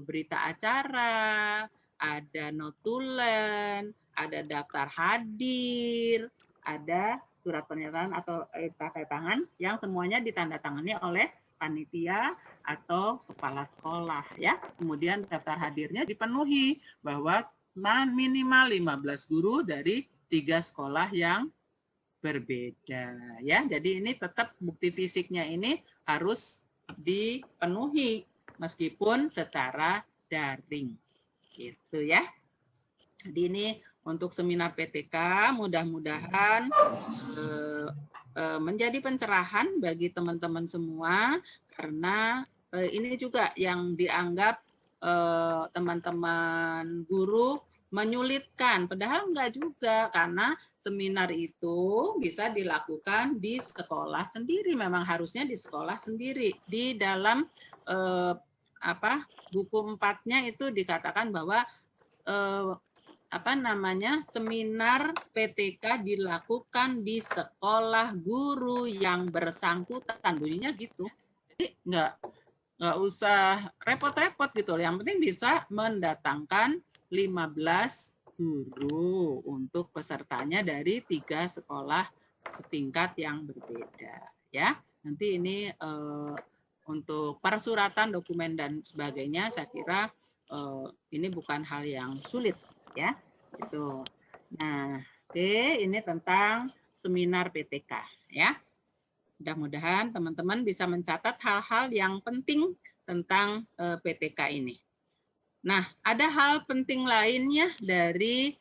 berita acara, ada notulen, ada daftar hadir, ada surat pernyataan atau tanda tangan yang semuanya ditandatangani oleh panitia atau kepala sekolah ya. Kemudian daftar hadirnya dipenuhi bahwa minimal 15 guru dari 3 sekolah yang berbeda ya. Jadi ini tetap bukti fisiknya ini harus dipenuhi meskipun secara daring. Gitu ya. Jadi ini untuk seminar PTK mudah-mudahan menjadi pencerahan bagi teman-teman semua karena ini juga yang dianggap teman-teman guru menyulitkan, padahal enggak juga karena seminar itu bisa dilakukan di sekolah sendiri, memang harusnya di sekolah sendiri. Di dalam buku 4-nya itu dikatakan bahwa seminar PTK dilakukan di sekolah guru yang bersangkutan, bunyinya gitu. Jadi nggak usah repot-repot gitu, yang penting bisa mendatangkan 15 guru untuk pesertanya dari 3 sekolah setingkat yang berbeda ya. Nanti ini untuk persuratan dokumen dan sebagainya saya kira ini bukan hal yang sulit ya. Gitu. Nah, oke, ini tentang seminar PTK ya. Mudah-mudahan teman-teman bisa mencatat hal-hal yang penting tentang PTK ini. Nah, ada hal penting lainnya dari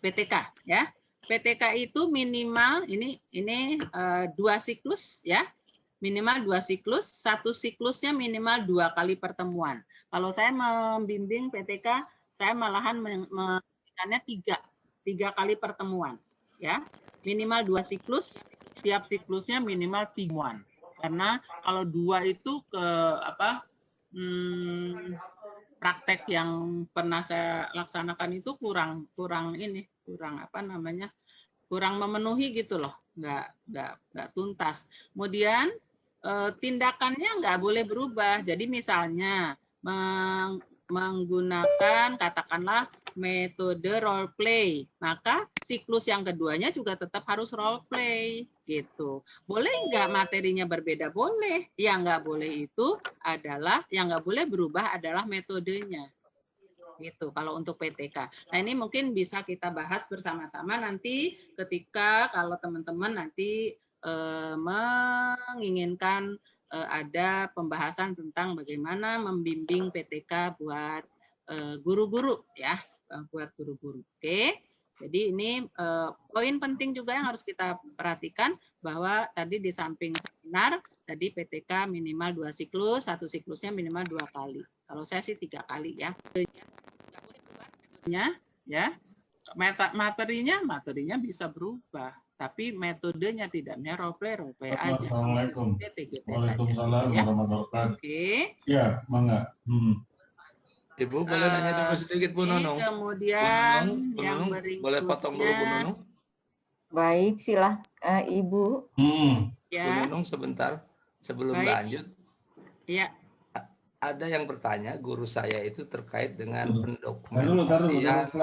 PTK ya. PTK itu minimal ini 2 siklus ya. Minimal 2 siklus, 1 siklusnya minimal 2 kali pertemuan. Kalau saya membimbing PTK, saya malahan memberikannya 3 kali pertemuan ya. Minimal 2 siklus, tiap siklusnya minimal 3 pertemuan. Karena kalau 2 itu praktek yang pernah saya laksanakan itu kurang memenuhi gitu loh, nggak tuntas. Kemudian tindakannya nggak boleh berubah. Jadi misalnya menggunakan katakanlah metode role play, maka siklus yang keduanya juga tetap harus role play gitu. Boleh nggak materinya berbeda? Boleh. Yang nggak boleh itu adalah, yang nggak boleh berubah adalah metodenya. Gitu kalau untuk PTK. Nah ini mungkin bisa kita bahas bersama-sama nanti ketika kalau teman-teman nanti menginginkan ada pembahasan tentang bagaimana membimbing PTK buat guru-guru ya, buat guru-guru. Oke. Jadi ini poin penting juga yang harus kita perhatikan bahwa tadi di samping seminar tadi PTK minimal 2 siklus, 1 siklusnya minimal 2 kali. Kalau saya sih 3 kali ya. Ya. Materinya bisa berubah, tapi metodenya tidak. Role play aja. Assalamualaikum. Waalaikumsalam warahmatullahi wabarakatuh. Oke. Ya, mangga. Ibu boleh nanya dulu sedikit Bu Nunung. Kemudian Bu Nunung boleh potong dulu Bu Nunung? Baik, Ibu. Bu Nunung sebentar sebelum Baik. lanjut. Iya. Ada yang bertanya, guru saya itu terkait dengan pendokumentasian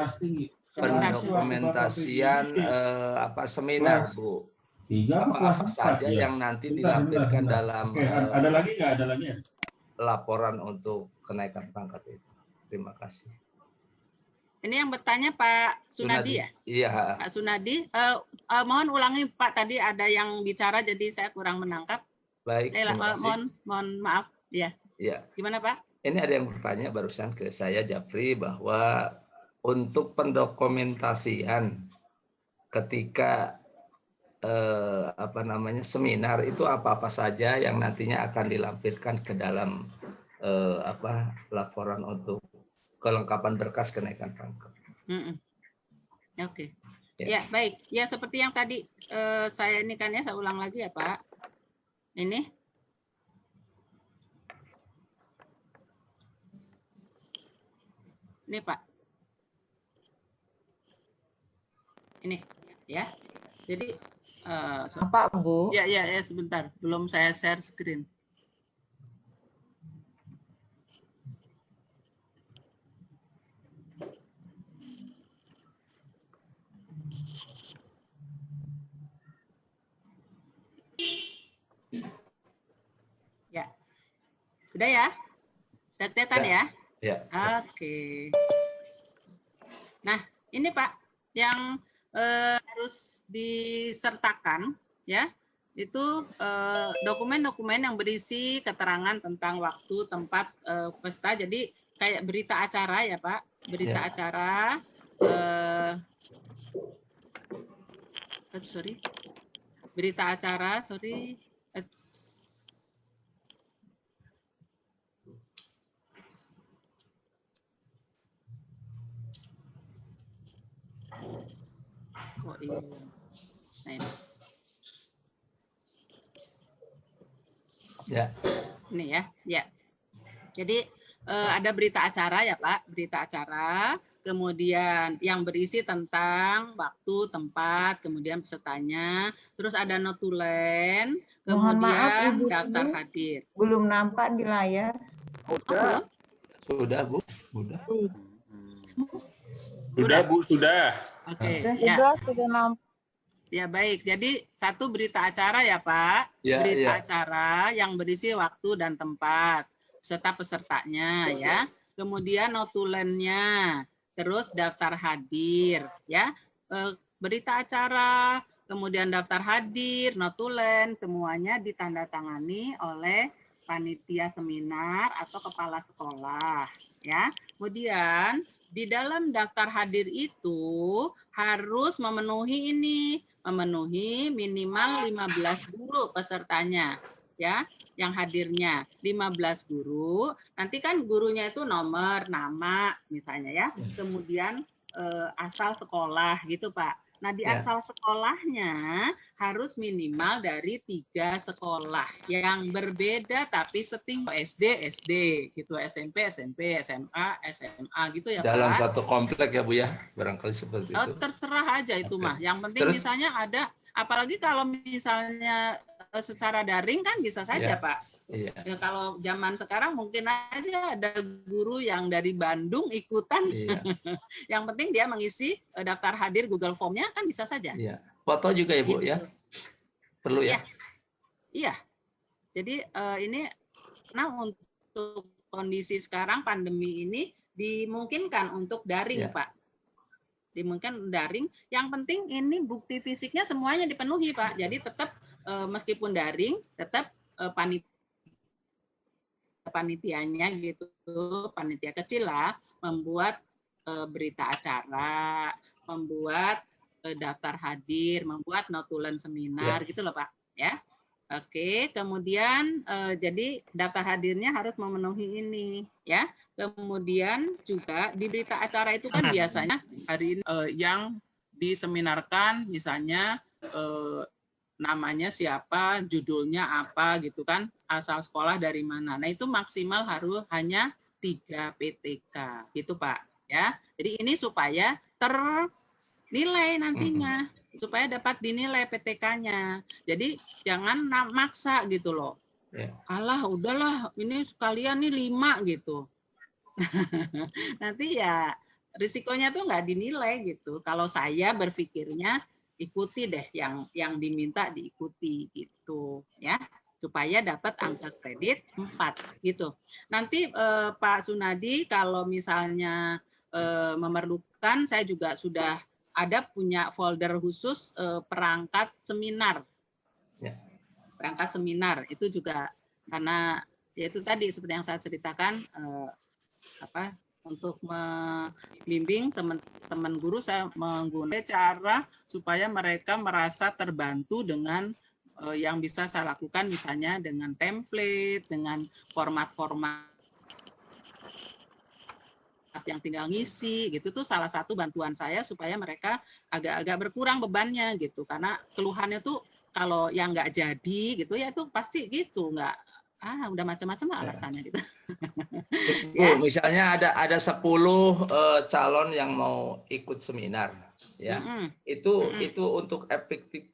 seminar, Bu. Apa saja yang nanti dilampirkan dalam ada lagi nggak? Ada lagi ya? Laporan untuk kenaikan pangkat itu. Terima kasih. Ini yang bertanya Pak Sunadi ya? Iya. Pak Sunadi, mohon ulangi Pak, tadi ada yang bicara jadi saya kurang menangkap. Baik, terima kasih. Mohon maaf. Ya. Iya. Gimana Pak? Ini ada yang bertanya barusan ke saya, Japri, bahwa untuk pendokumentasian ketika seminar itu apa-apa saja yang nantinya akan dilampirkan ke dalam laporan untuk kelengkapan berkas kenaikan pangkat. Oke. Ya, baik. Ya, seperti yang tadi saya ini kan ya, saya ulang lagi ya Pak. Ini. Ini Pak. Ini ya. Jadi Pak Bu. Ya sebentar. Belum saya share screen. Ya. Sudah ya? Sudah kelihatan ya? Ya. Oke. Nah, ini Pak yang harus disertakan ya, itu dokumen-dokumen yang berisi keterangan tentang waktu, tempat pesta. Jadi kayak berita acara ya Pak, berita acara. Berita acara, Oh iya. Nah, ini. Ya. Ini ya. Jadi ada berita acara ya Pak, berita acara, kemudian yang berisi tentang waktu, tempat, kemudian pesertanya, terus ada notulen, Mohon maaf, kemudian Ibu, daftar hadir. Belum nampak di layar. Sudah, Bu. Sudah, Bu, sudah. Oke, ya. Sudah nampak. Ya baik, jadi satu berita acara ya Pak, berita acara yang berisi waktu dan tempat serta pesertanya ya, kemudian notulennya, terus daftar hadir ya, berita acara, kemudian daftar hadir, notulen, semuanya ditandatangani oleh panitia seminar atau kepala sekolah ya. Kemudian di dalam daftar hadir itu harus memenuhi minimal 15 guru pesertanya ya, yang hadirnya 15 guru. Nanti kan gurunya itu nomor, nama misalnya ya, kemudian asal sekolah gitu Pak. Nah di asal sekolahnya harus minimal dari 3 sekolah yang berbeda tapi setingkat SD gitu, SMP, SMA gitu ya dalam Pak. satu komplek ya Bu ya, barangkali seperti itu. Terserah aja itu mah. Yang penting misalnya ada, apalagi kalau misalnya secara daring kan bisa saja Pak. Iya. Ya, kalau zaman sekarang mungkin aja ada guru yang dari Bandung ikutan. Iya. Yang penting dia mengisi daftar hadir Google Form-nya kan bisa saja. Iya. Foto juga ya Bu ya? Perlu ya? Iya. Jadi ini untuk kondisi sekarang pandemi ini dimungkinkan untuk daring Pak. Dimungkinkan daring. Yang penting ini bukti fisiknya semuanya dipenuhi Pak. Jadi tetap meskipun daring tetap panitianya gitu, panitia kecil lah, membuat berita acara, membuat daftar hadir, membuat notulen seminar gitu loh Pak ya. Oke, kemudian jadi daftar hadirnya harus memenuhi ini ya. Kemudian juga di berita acara itu kan biasanya hari ini yang diseminarkan misalnya namanya siapa, judulnya apa gitu kan, asal sekolah dari mana. Nah itu maksimal harus hanya 3 PTK gitu Pak ya. Jadi ini supaya ternilai nantinya supaya dapat dinilai PTK-nya. Jadi jangan maksa gitu loh. Ya. Alah, udahlah, ini sekalian nih 5 gitu. Nanti ya risikonya tuh nggak dinilai gitu. Kalau saya berpikirnya ikuti deh yang diminta diikuti gitu ya, supaya dapat angka kredit 4 gitu. Nanti Pak Sunadi kalau misalnya memerlukan, saya juga sudah ada punya folder khusus perangkat seminar. Ya. Perangkat seminar itu juga karena yaitu tadi seperti yang saya ceritakan untuk membimbing teman-teman guru, saya menggunakan cara supaya mereka merasa terbantu dengan yang bisa saya lakukan, misalnya dengan template, dengan format-format yang tinggal ngisi gitu, tuh salah satu bantuan saya supaya mereka agak-agak berkurang bebannya gitu, karena keluhannya tuh kalau yang nggak jadi gitu ya itu pasti gitu, nggak udah macam-macam lah alasannya gitu. Bu, misalnya ada 10 calon yang mau ikut seminar, ya. Itu untuk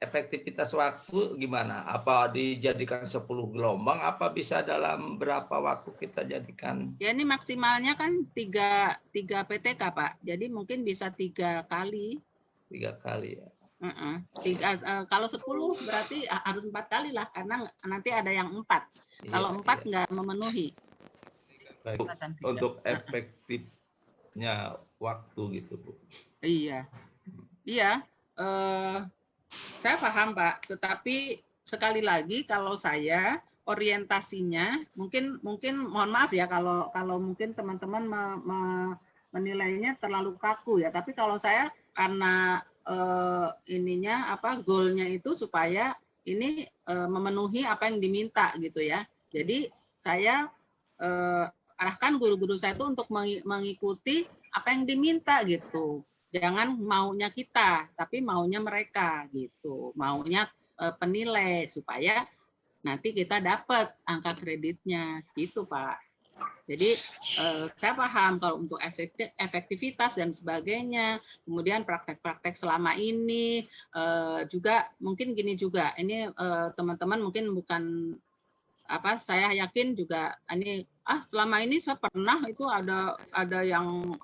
efektivitas waktu gimana? Apa dijadikan 10 gelombang? Apa bisa dalam berapa waktu kita jadikan? Ya ini maksimalnya kan 3 PTK Pak. Jadi mungkin bisa 3 kali. 3 kali ya. Kalau 10 berarti harus 4 kali lah, karena nanti ada yang 4. Kalau 4 nggak memenuhi. Baik. Untuk efektifnya waktu gitu Bu. Iya. Saya paham Pak. Tetapi sekali lagi kalau saya orientasinya mungkin mohon maaf ya kalau mungkin teman-teman menilainya terlalu kaku ya. Tapi kalau saya karena goalnya itu supaya ini memenuhi apa yang diminta gitu ya. Jadi saya arahkan guru-guru saya itu untuk mengikuti apa yang diminta gitu. Jangan maunya kita, tapi maunya mereka gitu. Maunya penilai supaya nanti kita dapat angka kreditnya gitu Pak. Jadi saya paham kalau untuk efektivitas dan sebagainya, kemudian praktek-praktek selama ini juga mungkin gini juga, ini teman-teman mungkin bukan saya yakin juga ini selama ini saya pernah itu ada yang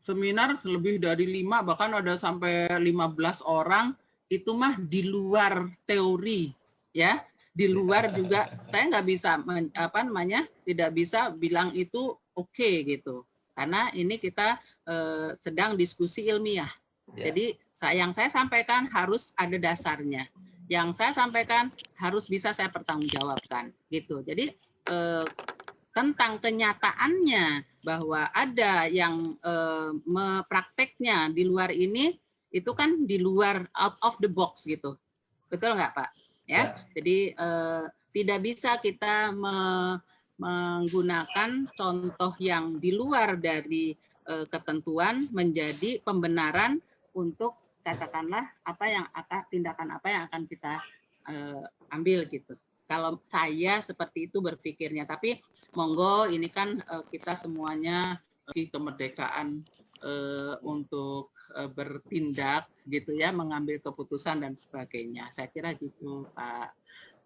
seminar lebih dari 5, bahkan ada sampai 15 orang, itu mah di luar teori ya. Di luar juga saya nggak bisa tidak bisa bilang itu oke gitu, karena ini kita sedang diskusi ilmiah. Jadi yang saya sampaikan harus ada dasarnya, yang saya sampaikan harus bisa saya pertanggungjawabkan gitu. Jadi tentang kenyataannya bahwa ada yang prakteknya di luar ini, itu kan di luar out of the box gitu, betul nggak Pak? Ya, jadi tidak bisa kita menggunakan contoh yang di luar dari ketentuan menjadi pembenaran untuk katakanlah tindakan apa yang akan kita ambil gitu. Kalau saya seperti itu berpikirnya, tapi monggo ini kan kita semuanya kemerdekaan untuk bertindak gitu ya, mengambil keputusan dan sebagainya. Saya kira gitu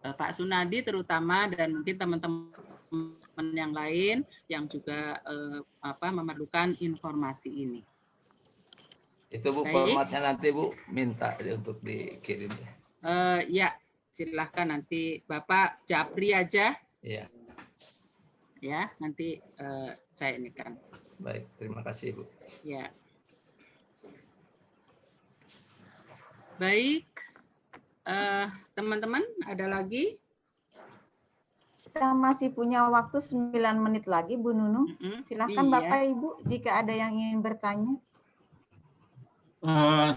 Pak Sunadi terutama, dan mungkin teman-teman yang lain yang juga memerlukan informasi ini. Itu Bu, formatnya nanti Bu minta untuk dikirim. Ya, silahkan nanti Bapak Japri aja. Iya. Ya, nanti saya ini kan. Baik, terima kasih Bu. Ya. Baik, teman-teman ada lagi? Kita masih punya waktu 9 menit lagi Bu Nunung. Silakan Bapak Ibu jika ada yang ingin bertanya.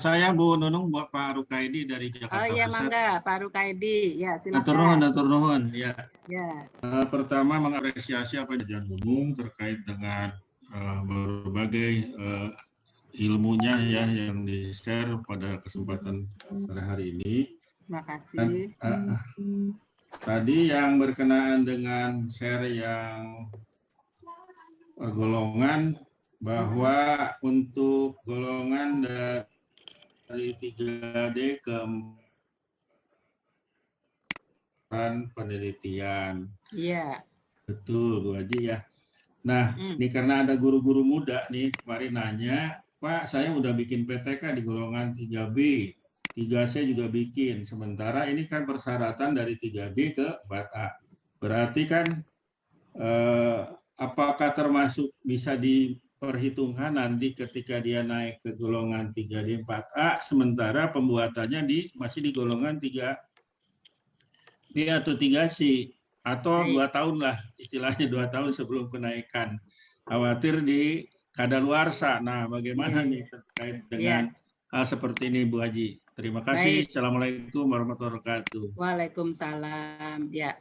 Saya Bu Nunung, Pak Rukaidi dari Jakarta Pusat. Mangga Pak Rukaidi, ya silakan. Atur nuhun, ya. Ya. Pertama mengapresiasi apa yang Jan Nunung terkait dengan berbagai ilmunya ya yang di-share pada kesempatan sore hari ini. Terima kasih. Tadi yang berkenaan dengan share yang golongan, bahwa untuk golongan dari 3D ke penelitian. Iya. Betul, Bu Haji ya. Nah, ini karena ada guru-guru muda nih kemarin nanya, Pak, saya udah bikin PTK di golongan 3B, 3C juga bikin. Sementara ini kan persyaratan dari 3B ke 4A. Berarti kan apakah termasuk bisa diperhitungkan nanti ketika dia naik ke golongan 3D 4A, sementara pembuatannya masih di golongan 3B atau 3C, atau 2 tahun lah, istilahnya 2 tahun sebelum kenaikan. Khawatir di kadaluarsa. Nah, bagaimana nih terkait dengan hal seperti ini, Bu Haji? Terima kasih. Assalamualaikum warahmatullahi wabarakatuh. Waalaikumsalam. Ya,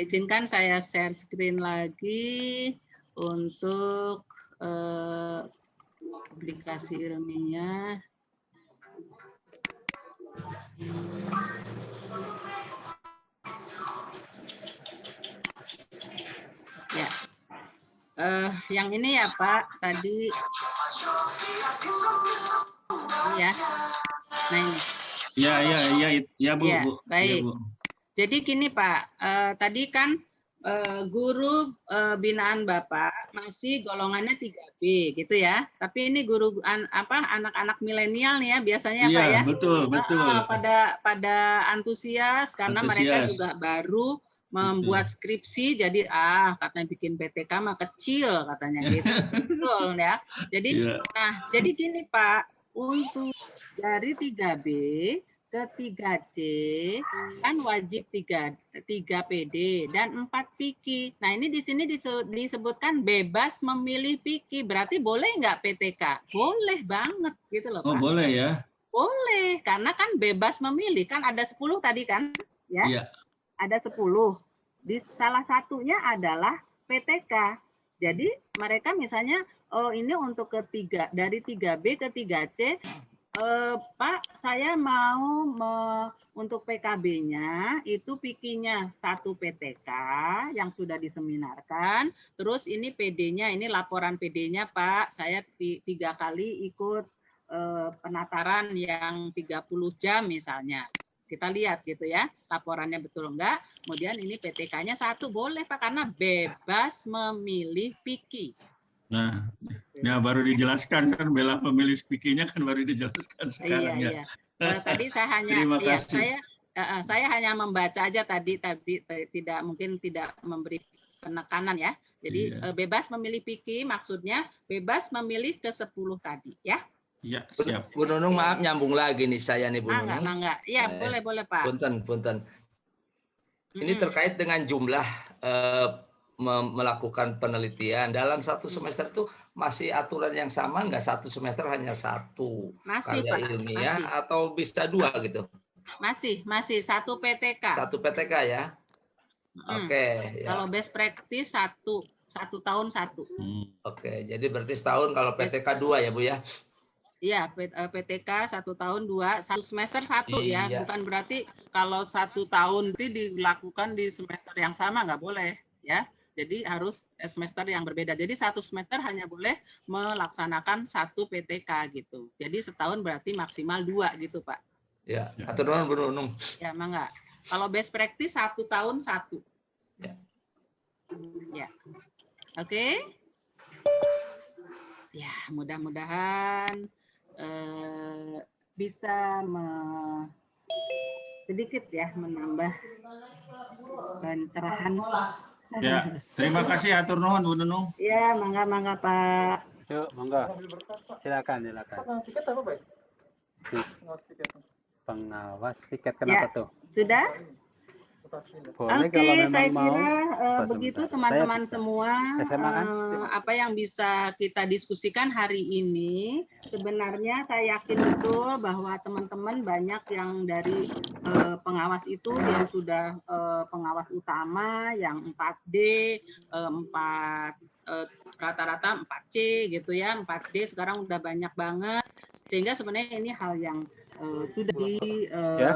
izinkan saya share screen lagi untuk publikasi ilmiah. Ya, yang ini ya Pak, tadi ya. Nah ini. Ya Bu. Ya, Bu. baik. Ya, Bu. Jadi gini Pak, tadi kan guru binaan Bapak masih golongannya 3B gitu ya. Tapi ini guru anak-anak milenial nih ya biasanya Pak ya. Betul. Pada antusias karena mereka juga baru membuat skripsi, jadi katanya bikin PTK mah kecil katanya gitu. Betul ya. Jadi jadi gini Pak, untuk dari 3B ke 3C kan wajib 3 PD dan 4 PIKI. Nah, ini di sini disebutkan bebas memilih PIKI. Berarti boleh nggak PTK? Boleh banget gitu loh, Pak. Oh, boleh ya? Boleh, karena kan bebas memilih. Kan ada 10 tadi kan? Ya. Iya. Ada 10. Di salah satunya adalah PTK. Jadi mereka misalnya ini untuk dari 3B ke 3C, Pak, saya mau untuk PKB-nya itu PIKI-nya 1 PTK yang sudah diseminarkan, terus ini PD-nya, ini laporan PD-nya Pak, saya 3 kali ikut penataran yang 30 jam misalnya. Kita lihat gitu ya, laporannya betul enggak. Kemudian ini PTK-nya 1, boleh Pak, karena bebas memilih PIKI. Nah, baru dijelaskan kan, bela pemilih PIKI-nya kan baru dijelaskan sekarang ya. Iya. Tadi saya hanya, saya hanya membaca aja tadi tidak memberi penekanan ya. Jadi bebas memilih PIKI maksudnya bebas memilih ke 10 tadi ya. Iya, siap. Bu Nunung, maaf nyambung lagi nih saya nih Bu Nunung. Mangga. Iya, boleh Pak. Punten. Ini terkait dengan jumlah melakukan penelitian dalam 1 semester itu masih aturan yang sama nggak, 1 semester hanya 1 karya ilmiah atau bisa 2 gitu? Masih 1 PTK. 1 PTK ya. Oke. Kalau best practice 1 tahun 1. Oke, jadi berarti setahun kalau PTK 2 ya Bu ya? Iya, PTK 1 tahun 2, 1 semester 1 ya. Bukan berarti kalau 1 tahun itu dilakukan di semester yang sama, nggak boleh ya. Jadi harus semester yang berbeda. Jadi 1 semester hanya boleh melaksanakan 1 PTK gitu. Jadi setahun berarti maksimal 2 gitu Pak. Ya, atau doang Bu Nunung. Ya, mangga. Kalau best practice 1 tahun 1. Ya. Oke. Ya, mudah-mudahan bisa sedikit ya menambah pencerahan. Ya, terima kasih atur nuhun Bu Nunung. Ya, mangga Pak. Yuk, mangga. Silakan. Pengawas piket kenapa tuh? Sudah? Boleh kalau memang saya mau. kira begitu teman-teman semua kan? apa yang bisa kita diskusikan hari ini. Sebenarnya saya yakin betul bahwa teman-teman banyak yang dari pengawas itu yang sudah pengawas utama yang 4D, rata-rata 4C gitu ya, 4D sekarang udah banyak banget. Sehingga sebenarnya ini hal yang sudah di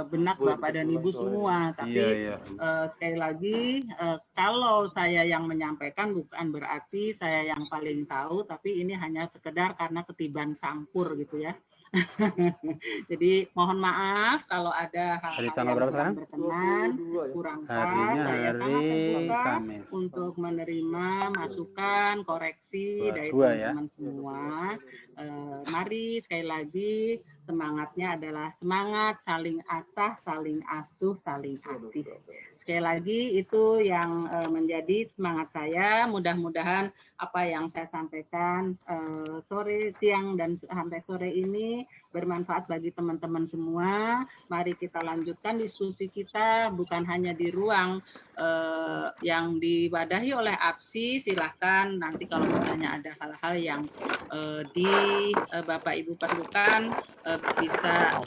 benak Bapak dan Ibu semua, tapi sekali lagi kalau saya yang menyampaikan bukan berarti saya yang paling tahu, tapi ini hanya sekedar karena ketiban sangkur gitu ya. Jadi mohon maaf kalau ada hal-hal Hari tanggal yang berapa kurang sekarang? berkenan, kurang pas. Harinya Saya sangat hari terbuka Kamis. untuk menerima masukan, koreksi dari 22 ya. teman-teman semua. Mari sekali lagi semangatnya adalah semangat saling asah, saling asuh, saling asih. Sekali lagi itu yang menjadi semangat saya. Mudah-mudahan apa yang saya sampaikan sore, siang, dan sampai sore ini bermanfaat bagi teman-teman semua. Mari kita lanjutkan diskusi kita, bukan hanya di ruang yang diwadahi oleh APSI. Silahkan nanti kalau misalnya ada hal-hal yang Bapak Ibu perlukan, bisa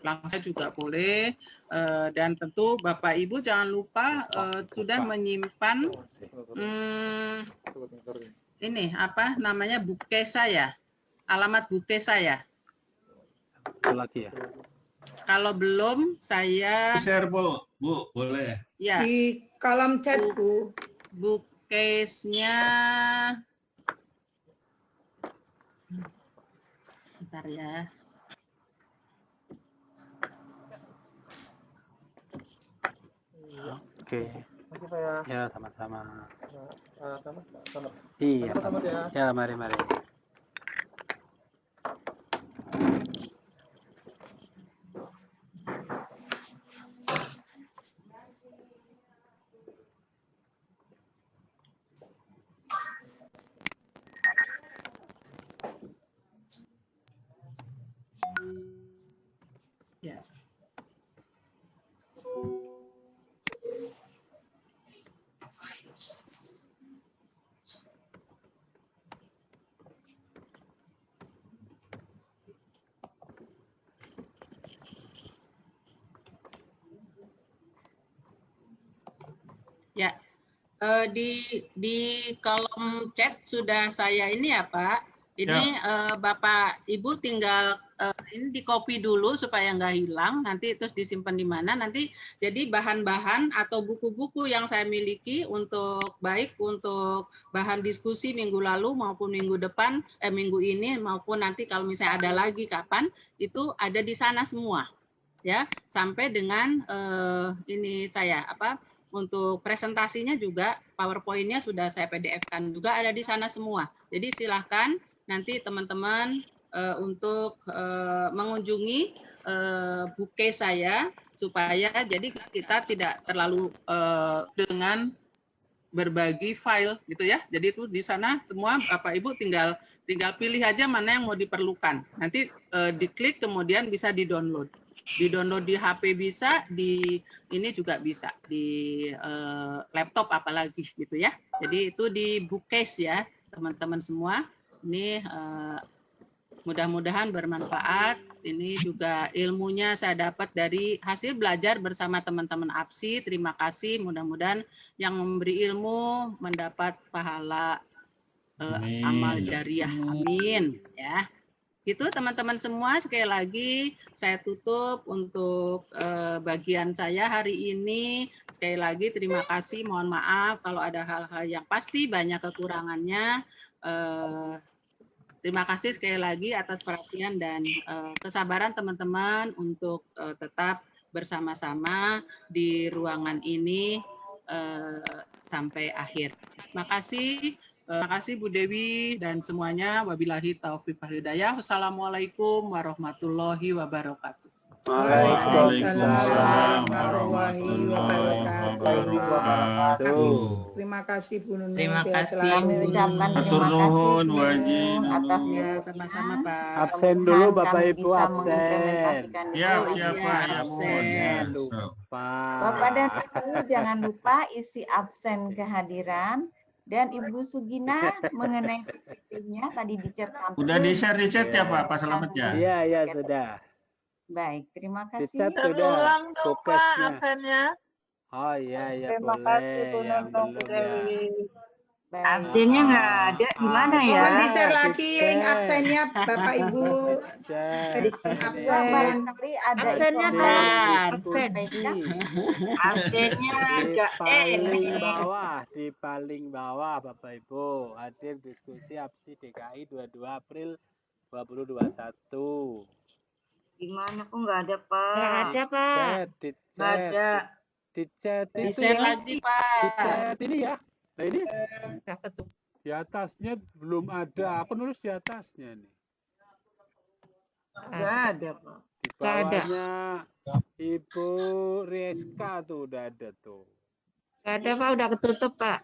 langsung juga boleh. Dan tentu Bapak Ibu jangan lupa sudah menyimpan ini apa namanya buke saya, alamat buke saya. Lagi ya. Kalau belum saya Share Bu, boleh. ya Di kolom chat, Bu. bookcase-nya bentar ya. Oke. Ya, sama-sama. Iya, Mas. Ya, mari. Ya. Ya, di kolom chat sudah saya ini ya Pak. Ini Bapak Ibu tinggal ini di copy dulu supaya nggak hilang. Nanti terus disimpan di mana. Nanti jadi bahan-bahan atau buku-buku yang saya miliki untuk baik untuk bahan diskusi minggu lalu maupun minggu depan, minggu ini maupun nanti kalau misalnya ada lagi kapan itu ada di sana semua. Ya, sampai dengan ini saya apa? Untuk presentasinya juga PowerPoint-nya sudah saya PDF-kan juga ada di sana semua. Jadi silahkan nanti teman-teman untuk mengunjungi buke saya supaya jadi kita tidak terlalu dengan berbagi file gitu ya. Jadi itu di sana semua Bapak Ibu tinggal pilih aja mana yang mau diperlukan. Nanti diklik kemudian bisa di-download. Di-download di HP bisa, di ini juga bisa, di laptop apalagi gitu ya. Jadi itu di bookcase ya, teman-teman semua. Ini mudah-mudahan bermanfaat. Ini juga ilmunya saya dapat dari hasil belajar bersama teman-teman APSI. Terima kasih, mudah-mudahan yang memberi ilmu mendapat pahala amal jariah. Amin ya. Itu teman-teman semua, sekali lagi saya tutup untuk bagian saya hari ini. Sekali lagi terima kasih, mohon maaf kalau ada hal-hal yang pasti banyak kekurangannya. Terima kasih sekali lagi atas perhatian dan kesabaran teman-teman untuk tetap bersama-sama di ruangan ini sampai akhir. Terima kasih. Terima kasih Bu Dewi dan semuanya. Wabillahi taufiq wal hidayah. Wassalamualaikum warahmatullahi wabarakatuh. Waalaikumsalam warahmatullahi wabarakatuh. Terima kasih Bu Nunung. Terima kasih. Kami ucapkan Matur terima nuhun, kasih Waji, atas Ya, sama-sama Pak. Absen dulu Bapak Ibu, bisa absen. mengimplementasikan Ya, itu. siapa Iya, ya absen. mohon. Lupa. Bapak dan Ibu jangan lupa isi absen kehadiran dan Ibu Sugina mengenai PPT-nya tadi dicetak. Udah di-share di chat ya Pak Selamat ya? Iya, sudah. Baik, terima Di kasih. chat sudah. Fokusnya. Oh iya, Terima boleh. kasih Bu Yang Nunung, Bu belum ya. Dewi. Baik. Absennya nggak ada, gimana ya? Mohon di-share lagi link absennya Bapak Ibu. Absen. Barangkali ada Absennya Absennya agak di paling bawah Bapak Ibu. Hadir diskusi APSI DKI 22 April 2021. Gimana kok nggak ada, Pak? Nggak ada, Pak. Nggak ada. Di chat itu Di-share ya. lagi, Pak. Di chat ini ya. Nah ini Apa tuh? di atasnya belum ada. Aku nulis di atasnya nih. Nggak ada, Pak. Di Nggak ada. bawahnya Ibu Rizka tuh udah ada tuh. Nggak ada, Pak. Udah ketutup, Pak.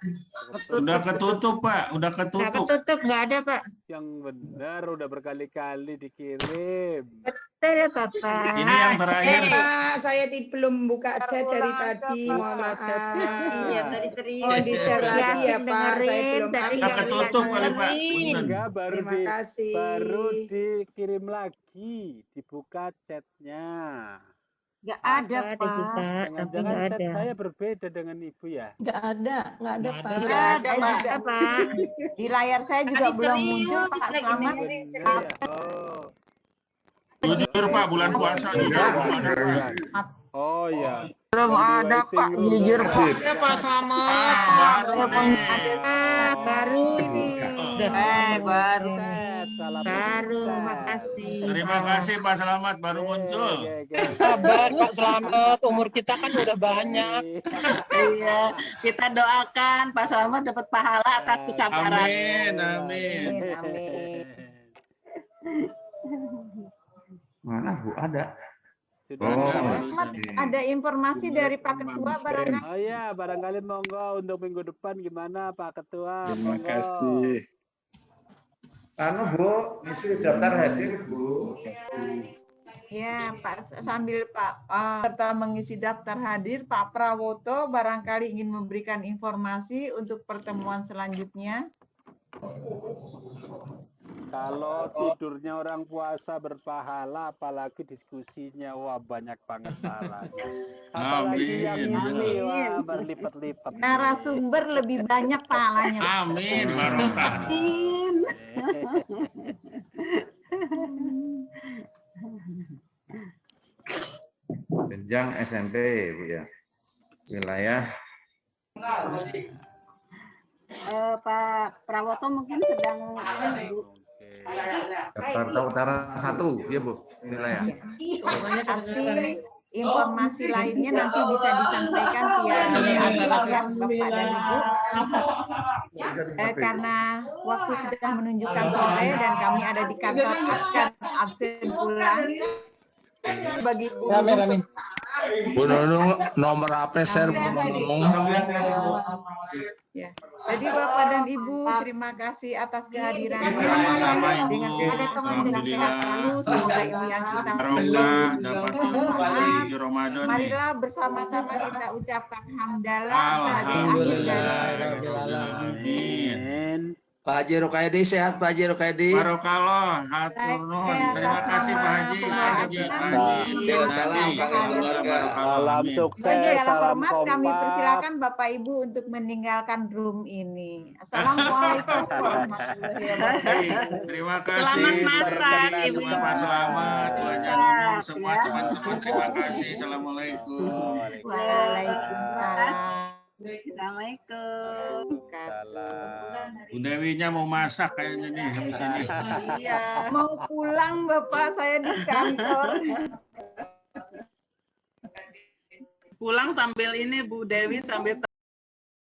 Udah ketutup, Pak. Udah Udah ketutup. ketutup. Nggak ada, Pak. Yang benar udah berkali-kali dikirim. Betul ya, Bapak. Ini yang terakhir. Pak, saya belum buka chat dari tadi. Mohon maaf. Iya, tadi serius. Oh, di-share lagi ya, Pak. Saya belum Tadi update. Udah ketutup kali, Pak. Punten. Enggak, Terima kasih. baru dikirim lagi, dibuka chatnya. Nggak ada, Ada Pak. juga, tapi Jangan-jangan nggak chat ada. saya berbeda dengan Ibu ya? Nggak ada, Pak. Nggak ada, Nggak Pak. Di layar saya juga Tadi belum serius, muncul, Pak. lagi Selamat. dengerin. Benar ya? Oh. Jujur, Pak. Bulan puasa jujur. Belum ada, Pak. Oh ya. Belum ada, Pak. Jujur, Pak. ada, Pak. Selamat. Baru nih. Baru ini. Baru. Chat, salam Baru, chat. makasih. Terima kasih, Pak Selamat. Baru muncul. Sabar, Pak. Selamat. Umur kita kan udah banyak. Iya, kita doakan Pak Selamat dapat pahala atas kesabaran. Amin, amin. Amin. Mana Bu? Ada. Sudah Oh, ada. Ada informasi dari Pak Ketua barangkali. Oh iya, barangkali monggo untuk minggu depan gimana Pak Ketua? Terima Monggo. kasih. Anu Bu, isi daftar hadir Bu. Ya, Pak, sambil Pak serta mengisi daftar hadir, Pak Prawoto barangkali ingin memberikan informasi untuk pertemuan selanjutnya. Kalau tidurnya orang puasa berpahala, apalagi diskusinya, wah banyak banget pahalanya. Apalagi yang ini, wah berlipat-lipat. Narasumber lebih banyak pahalanya. Amin, barokah. Amin. Jenjang SMP Bu ya. Wilayah Pak Prawoto mungkin sedang Jakarta Utara 1 ya Bu, wilayah. Nanti informasi lainnya nanti bisa disampaikan via WA Bapak dan Ibu. Karena waktu sudah menunjukkan sore dan kami ada di kantor akan absen pulang. Bagi Bu Bu Nunung, nomor apa share Bu Nunung? Ya. Jadi Bapak dan Ibu, terima kasih atas kehadiran. Sama-sama, Ibu. Alhamdulillah. Semoga ilmu yang kita Barokah dapat menuju Ramadan. marilah bersama-sama kita ucapkan hamdalah. Amin. Pak Haji Rokaidi sehat, Pak Haji Rokaidi. Barokah, hatur nuhun. Terima kasih Pak Haji, Pak Haji, Pak Haji. Salam sukses, Dalam salam hormat kami kompak. persilakan Bapak Ibu untuk meninggalkan room ini. Assalamualaikum warahmatullahi wabarakatuh. Terima kasih. Selamat masak, Ibu. Pak Selamat, Bu Haja Nunung, semua teman-teman. Terima kasih. Assalamualaikum. Waalaikumsalam. Assalamualaikum. Bu Dewinya mau masak kayaknya nih habis ini. Iya, mau pulang Bapak, saya di kantor. Pulang sambil ini Bu Dewi sambil